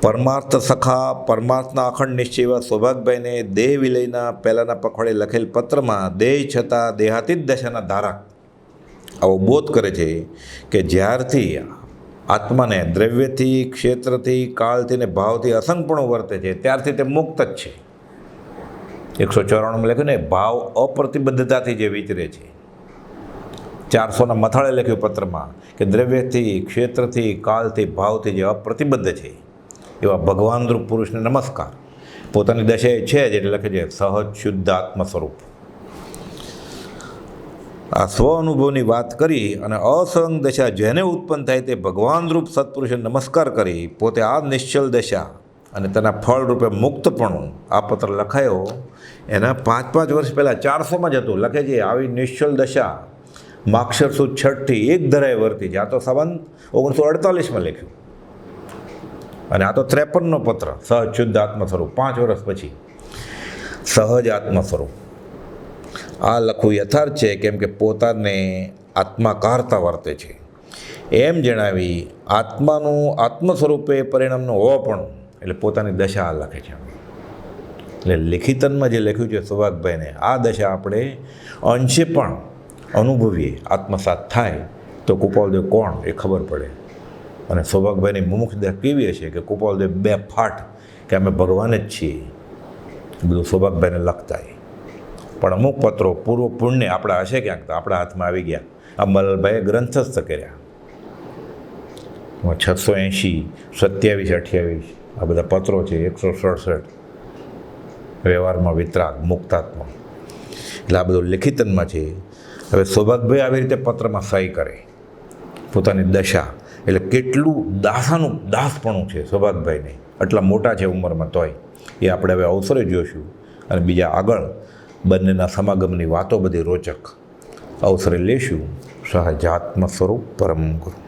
પરમાર્થ સખા પરમાર્થના અખંડ નિશ્ચય એવા સૌભાગભાઈને દેહ વિલયના પહેલાંના પખવાડે લખેલ પત્રમાં દેહ છતાં દેહાતીત દશાના ધારક આવો બોધ કરે છે કે જ્યારથી આત્માને દ્રવ્યથી, ક્ષેત્રથી, કાળથી ને ભાવથી અસંગપણું વર્તે છે ત્યારથી તે મુક્ત જ છે. 194 લખ્યું ને ભાવ અપ્રતિબદ્ધતાથી જે વિચરે છે. 400 મથાળે લખ્યું પત્રમાં કે દ્રવ્યથી, ક્ષેત્રથી, કાળથી, ભાવથી જે અપ્રતિબદ્ધ છે એવા ભગવાનરૂપ પુરુષને નમસ્કાર. પોતાની દશાએ છે જ એટલે લખે છે સહજ શુદ્ધ આત્મ સ્વરૂપ. આ સ્વ અનુભવની વાત કરી અને અસંગ દશા જેને ઉત્પન્ન થાય તે ભગવાનરૂપ સત્પુરુષને નમસ્કાર કરી પોતે આ નિશ્ચલ દશા અને તેના ફળ રૂપે મુક્તપણું આ પત્ર લખાયો એના 5 વર્ષ પહેલાં 400માં જ હતું. લખે છે આવી નિશ્ચલ દશા માક્ષર સુદ 6થી એક ધરાએ વર્તી છે. આ તો સંવંત 1948માં લખ્યું અને આ તો 53નો પત્ર સહજ શુદ્ધ આત્મ સ્વરૂપ 5 વર્ષ પછી. સહજ આત્મ સ્વરૂપ આ લખવું યથાર્થ છે કેમ કે પોતાને આત્માકારતા વર્તે છે એમ જણાવી આત્માનું આત્મ સ્વરૂપે પરિણામનું હોવાપણું એટલે પોતાની દશા લખે છે. એટલે લિખિતનમાં જે લખ્યું છે સૌભાગભાઈને આ દશા આપણે અંશે પણ અનુભવીએ, આત્મસાત થાય તો કૃપાલદેવ કોણ એ ખબર પડે. અને સૌભાગભાઈની મુમુક્ષતા કેવી હશે કે કૃપાલદેવ બે ફાટ કે અમે ભગવાન જ છીએ, બધું સૌભાગભાઈને લખતા. પણ અમુક પત્રો પૂર્વ પુણ્ય આપણા હશે ક્યાંક તો આપણા હાથમાં આવી ગયા. અંબાલાલભાઈએ ગ્રંથસ્થ કર્યા. 680, 27, 28 આ બધા પત્રો છે. 167 વ્યવહારમાં વિતરાગ, મુક્તાત્મા, એટલે આ બધું લિખિતનમાં છે. હવે સૌભાગભાઈ આવી રીતે પત્રમાં સહી કરે પોતાની દશા, એટલે કેટલું દાસપણું છે સૌભાગભાઈને, આટલા મોટા છે ઉંમરમાં તોય. એ આપણે હવે અવસરે જોઈશું. અને બીજા આગળ બંનેના સમાગમની વાતો બધી રોચક અવસરે લેશું. સહજાત્મ સ્વરૂપ પરમ ગુરુ.